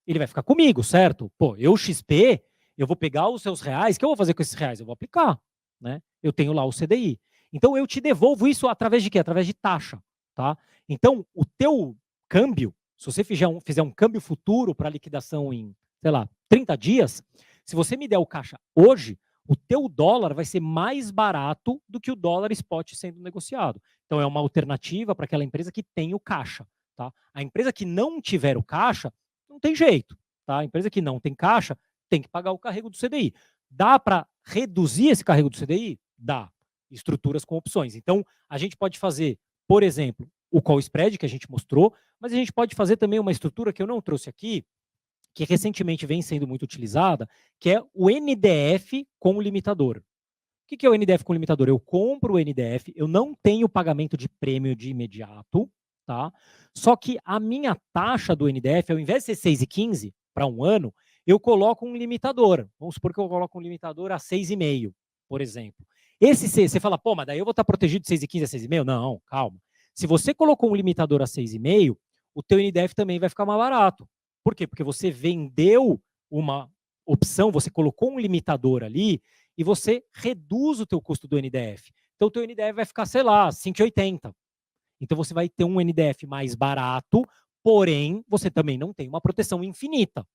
ele vai ficar comigo, certo? Pô, eu XP, eu vou pegar os seus reais, o que eu vou fazer com esses reais? Eu vou aplicar, né? Eu tenho lá o CDI. Então eu te devolvo isso através de quê? Através de taxa, tá? Então o teu câmbio, se você fizer um câmbio futuro para liquidação em, sei lá, 30 dias, se você me der o caixa hoje, o teu dólar vai ser mais barato do que o dólar spot sendo negociado. Então é uma alternativa para aquela empresa que tem o caixa, tá? A empresa que não tiver o caixa, não tem jeito, tá? A empresa que não tem caixa tem que pagar o carrego do CDI. Dá para reduzir esse carrego do CDI? Dá. Estruturas com opções. Então, a gente pode fazer, por exemplo, o call spread que a gente mostrou, mas a gente pode fazer também uma estrutura que eu não trouxe aqui, que recentemente vem sendo muito utilizada, que é o NDF com limitador. O que é o NDF com limitador? Eu compro o NDF, eu não tenho pagamento de prêmio de imediato, tá? Só que a minha taxa do NDF, ao invés de ser 6,15 para um ano, eu coloco um limitador. Vamos supor que eu coloco um limitador a 6,5, por exemplo. Você fala, pô, mas daí eu vou estar protegido de 6,15 a 6,5? Não, calma. Se você colocou um limitador a 6,5, o teu NDF também vai ficar mais barato. Por quê? Porque você vendeu uma opção, você colocou um limitador ali e você reduz o teu custo do NDF. Então o teu NDF vai ficar, sei lá, 5,80. Então você vai ter um NDF mais barato, porém você também não tem uma proteção infinita.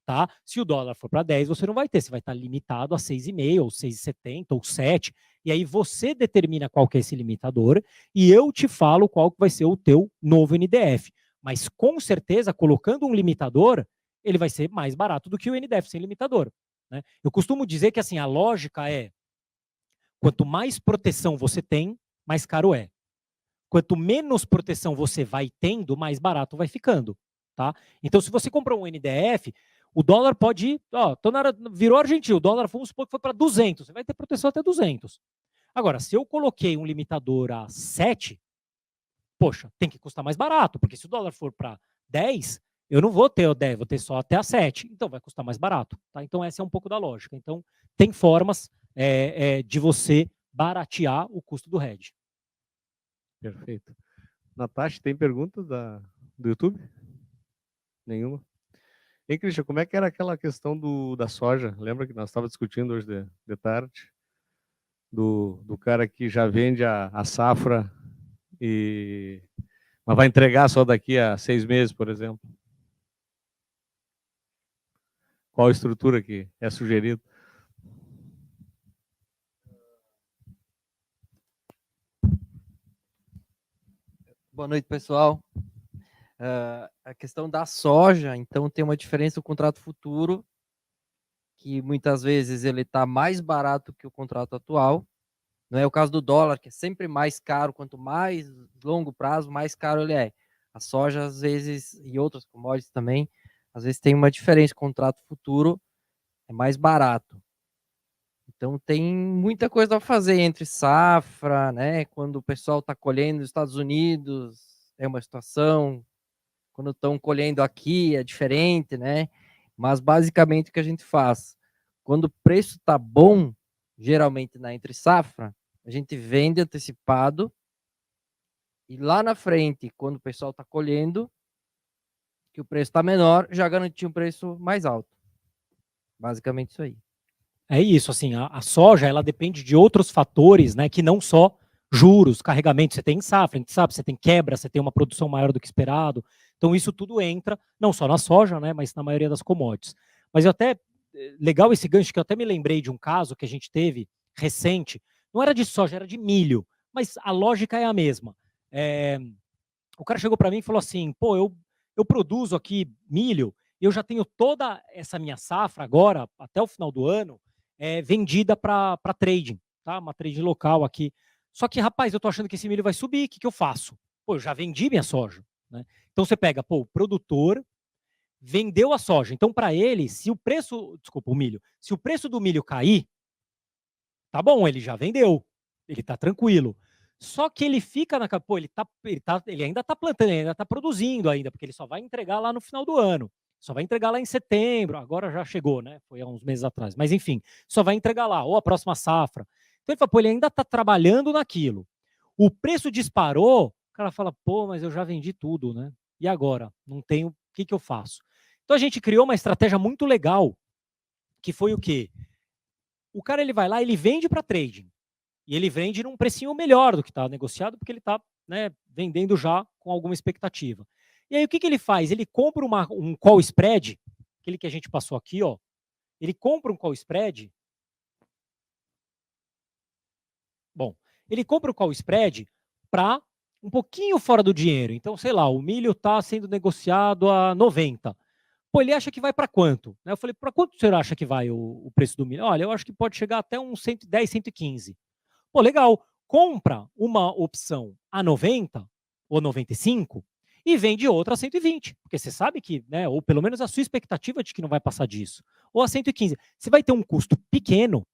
Tá? Se o dólar for para 10, você não vai ter, você vai estar limitado a 6,5 ou 6,70 ou 7, e aí você determina qual que é esse limitador e eu te falo qual que vai ser o teu novo NDF. Mas com certeza, colocando um limitador, ele vai ser mais barato do que o NDF sem limitador. Né? Eu costumo dizer que assim, a lógica é, quanto mais proteção você tem, mais caro é. Quanto menos proteção você vai tendo, mais barato vai ficando. Tá? Então, se você comprou um NDF, o dólar pode ir, virou argentino, o dólar, vamos supor que foi para 200, você vai ter proteção até 200. Agora, se eu coloquei um limitador a 7, poxa, tem que custar mais barato, porque se o dólar for para 10, eu não vou ter o 10, vou ter só até a 7, então vai custar mais barato. Tá? Então, essa é um pouco da lógica. Então, tem formas de você baratear o custo do hedge. Perfeito. Natasha, tem perguntas do YouTube? Nenhuma? E Christian, como é que era aquela questão da soja? Lembra que nós estávamos discutindo hoje de tarde? Do cara que já vende a safra, mas vai entregar só daqui a 6 meses, por exemplo. Qual a estrutura que é sugerida? Boa noite, pessoal. A questão da soja, então, tem uma diferença do contrato futuro, que muitas vezes ele está mais barato que o contrato atual. Não é o caso do dólar, que é sempre mais caro, quanto mais longo prazo, mais caro ele é. A soja, às vezes, e outras commodities também, às vezes tem uma diferença, o contrato futuro é mais barato. Então tem muita coisa a fazer entre safra, né? Quando o pessoal está colhendo nos Estados Unidos, é uma situação. Quando estão colhendo aqui, é diferente, né? Mas basicamente o que a gente faz? Quando o preço está bom, geralmente na entre safra, a gente vende antecipado e lá na frente, quando o pessoal está colhendo, que o preço está menor, já garantiu um preço mais alto. Basicamente isso aí. É isso, assim, a soja, ela depende de outros fatores, né, que não só juros, carregamento, você tem safra, a gente sabe, você tem quebra, você tem uma produção maior do que esperado, então isso tudo entra, não só na soja, né, mas na maioria das commodities. Mas legal esse gancho, que eu até me lembrei de um caso que a gente teve recente, não era de soja, era de milho, mas a lógica é a mesma. o cara chegou para mim e falou assim, pô, eu produzo aqui milho, eu já tenho toda essa minha safra agora, até o final do ano, vendida para trading, tá? Uma trading local aqui. Só que, rapaz, eu tô achando que esse milho vai subir, o que eu faço? Pô, eu já vendi minha soja, né? Então você pega, pô, o produtor vendeu a soja. Então, para ele, se o preço, desculpa, o milho, se o preço do milho cair, tá bom, ele já vendeu, ele tá tranquilo. Só que ele fica pô, ele ainda tá plantando, ele ainda tá produzindo ainda, porque ele só vai entregar lá no final do ano. Só vai entregar lá em setembro, agora já chegou, né? Foi há uns meses atrás. Mas enfim, só vai entregar lá, ou a próxima safra. Então ele fala, pô, ele ainda tá trabalhando naquilo. O preço disparou, o cara fala, pô, mas eu já vendi tudo, né? E agora? Não tenho, o que eu faço? Então a gente criou uma estratégia muito legal, que foi o quê? O cara ele vai lá, ele vende para trading. E ele vende num precinho melhor do que está negociado, porque ele está, né, vendendo já com alguma expectativa. E aí o que ele faz? Ele compra um call spread, aquele que a gente passou aqui, ó. Ele compra um call spread. Bom, ele compra o call spread para um pouquinho fora do dinheiro. Então, sei lá, o milho está sendo negociado a 90. Pô, ele acha que vai para quanto? Eu falei, para quanto você acha que vai o preço do milho? Olha, eu acho que pode chegar até uns 110, 115. Pô, legal. Compra uma opção a 90 ou 95 e vende outra a 120. Porque você sabe que, né, ou pelo menos a sua expectativa de que não vai passar disso. Ou a 115. Você vai ter um custo pequeno.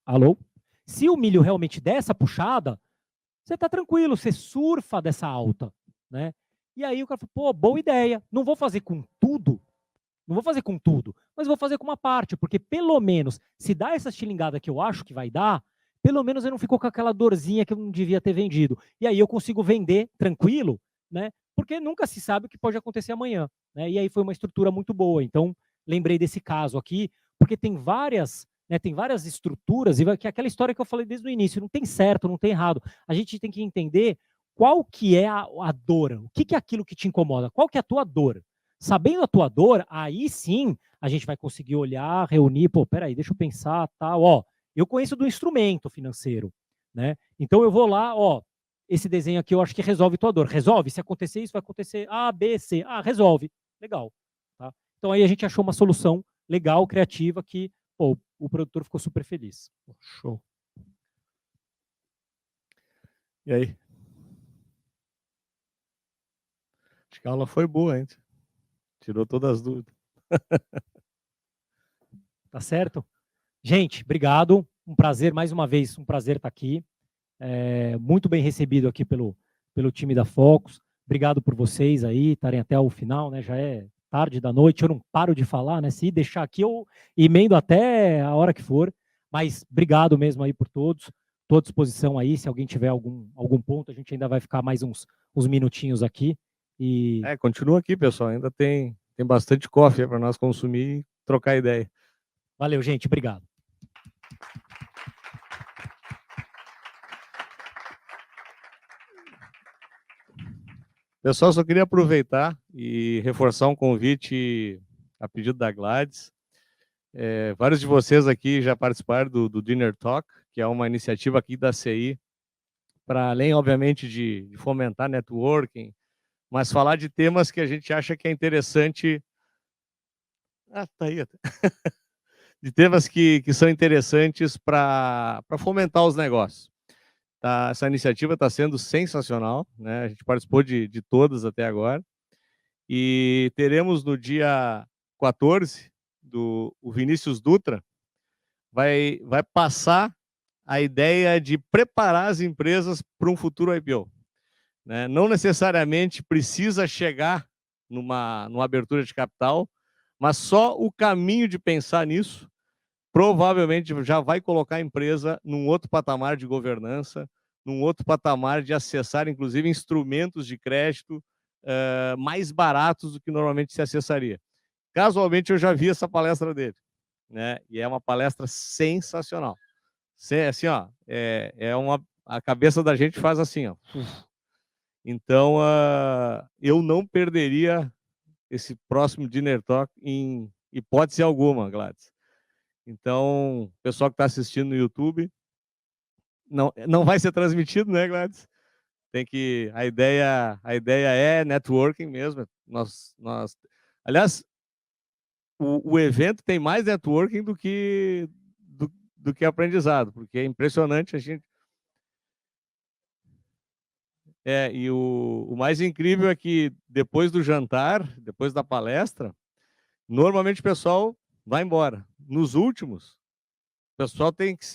Alô? Se o milho realmente der essa puxada, você está tranquilo, você surfa dessa alta, né? E aí o cara fala, pô, boa ideia. Não vou fazer com tudo, mas vou fazer com uma parte, porque pelo menos, se dá essa estilingada que eu acho que vai dar, pelo menos eu não fico com aquela dorzinha que eu não devia ter vendido. E aí eu consigo vender tranquilo, né? Porque nunca se sabe o que pode acontecer amanhã, né? E aí foi uma estrutura muito boa. Então, lembrei desse caso aqui, porque tem várias estruturas, e que é aquela história que eu falei desde o início, não tem certo, não tem errado. A gente tem que entender qual que é a dor, o que é aquilo que te incomoda, qual que é a tua dor. Sabendo a tua dor, aí sim a gente vai conseguir olhar, reunir, pô, peraí, deixa eu pensar, tal, ó, eu conheço do instrumento financeiro, né? Então eu vou lá, ó, esse desenho aqui eu acho que resolve tua dor. Resolve? Se acontecer isso, vai acontecer A, B, C. Ah, resolve. Legal. Tá? Então aí a gente achou uma solução legal, criativa, que pô, o produtor ficou super feliz. Show. E aí? Acho que a aula foi boa, hein? Tirou todas as dúvidas. Tá certo? Gente, obrigado. Um prazer, mais uma vez, um prazer estar aqui. Muito bem recebido aqui pelo time da Focus. Obrigado por vocês aí estarem até o final, né? Já é tarde da noite, eu não paro de falar, né? Se deixar aqui, eu emendo até a hora que for. Mas obrigado mesmo aí por todos. Estou à disposição aí, se alguém tiver algum ponto, a gente ainda vai ficar mais uns minutinhos aqui. E... continua aqui, pessoal. Ainda tem bastante coffee para nós consumir e trocar ideia. Valeu, gente. Obrigado. Pessoal, só queria aproveitar e reforçar um convite a pedido da Gladys. Vários de vocês aqui já participaram do Dinner Talk, que é uma iniciativa aqui da CI, para além, obviamente, de fomentar networking, mas falar de temas que a gente acha que é interessante. Ah, tá aí. De temas que são interessantes para fomentar os negócios. Tá, essa iniciativa está sendo sensacional, né? A gente participou de todas até agora. E teremos no dia 14, o Vinícius Dutra vai passar a ideia de preparar as empresas para um futuro IPO. Né? Não necessariamente precisa chegar numa abertura de capital, mas só o caminho de pensar nisso provavelmente já vai colocar a empresa num outro patamar de governança, num outro patamar de acessar, inclusive, instrumentos de crédito mais baratos do que normalmente se acessaria. Casualmente, eu já vi essa palestra dele, né? E é uma palestra sensacional. Assim, ó, a cabeça da gente faz assim, ó. Então, eu não perderia esse próximo Dinner Talk em hipótese alguma, Gladys. Então, o pessoal que está assistindo no YouTube, não vai ser transmitido, né, Gladys? A ideia é networking mesmo. Aliás, o evento tem mais networking do que aprendizado, porque é impressionante a gente. E o mais incrível é que depois do jantar, depois da palestra, normalmente o pessoal vai embora. Nos últimos, o pessoal tem que.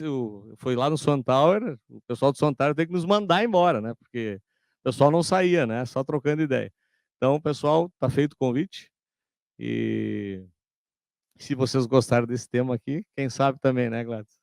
Foi lá no Sun Tower, o pessoal do Sun Tower tem que nos mandar embora, né? Porque o pessoal não saía, né? Só trocando ideia. Então, pessoal, tá feito o convite. E se vocês gostaram desse tema aqui, quem sabe também, né, Gladys?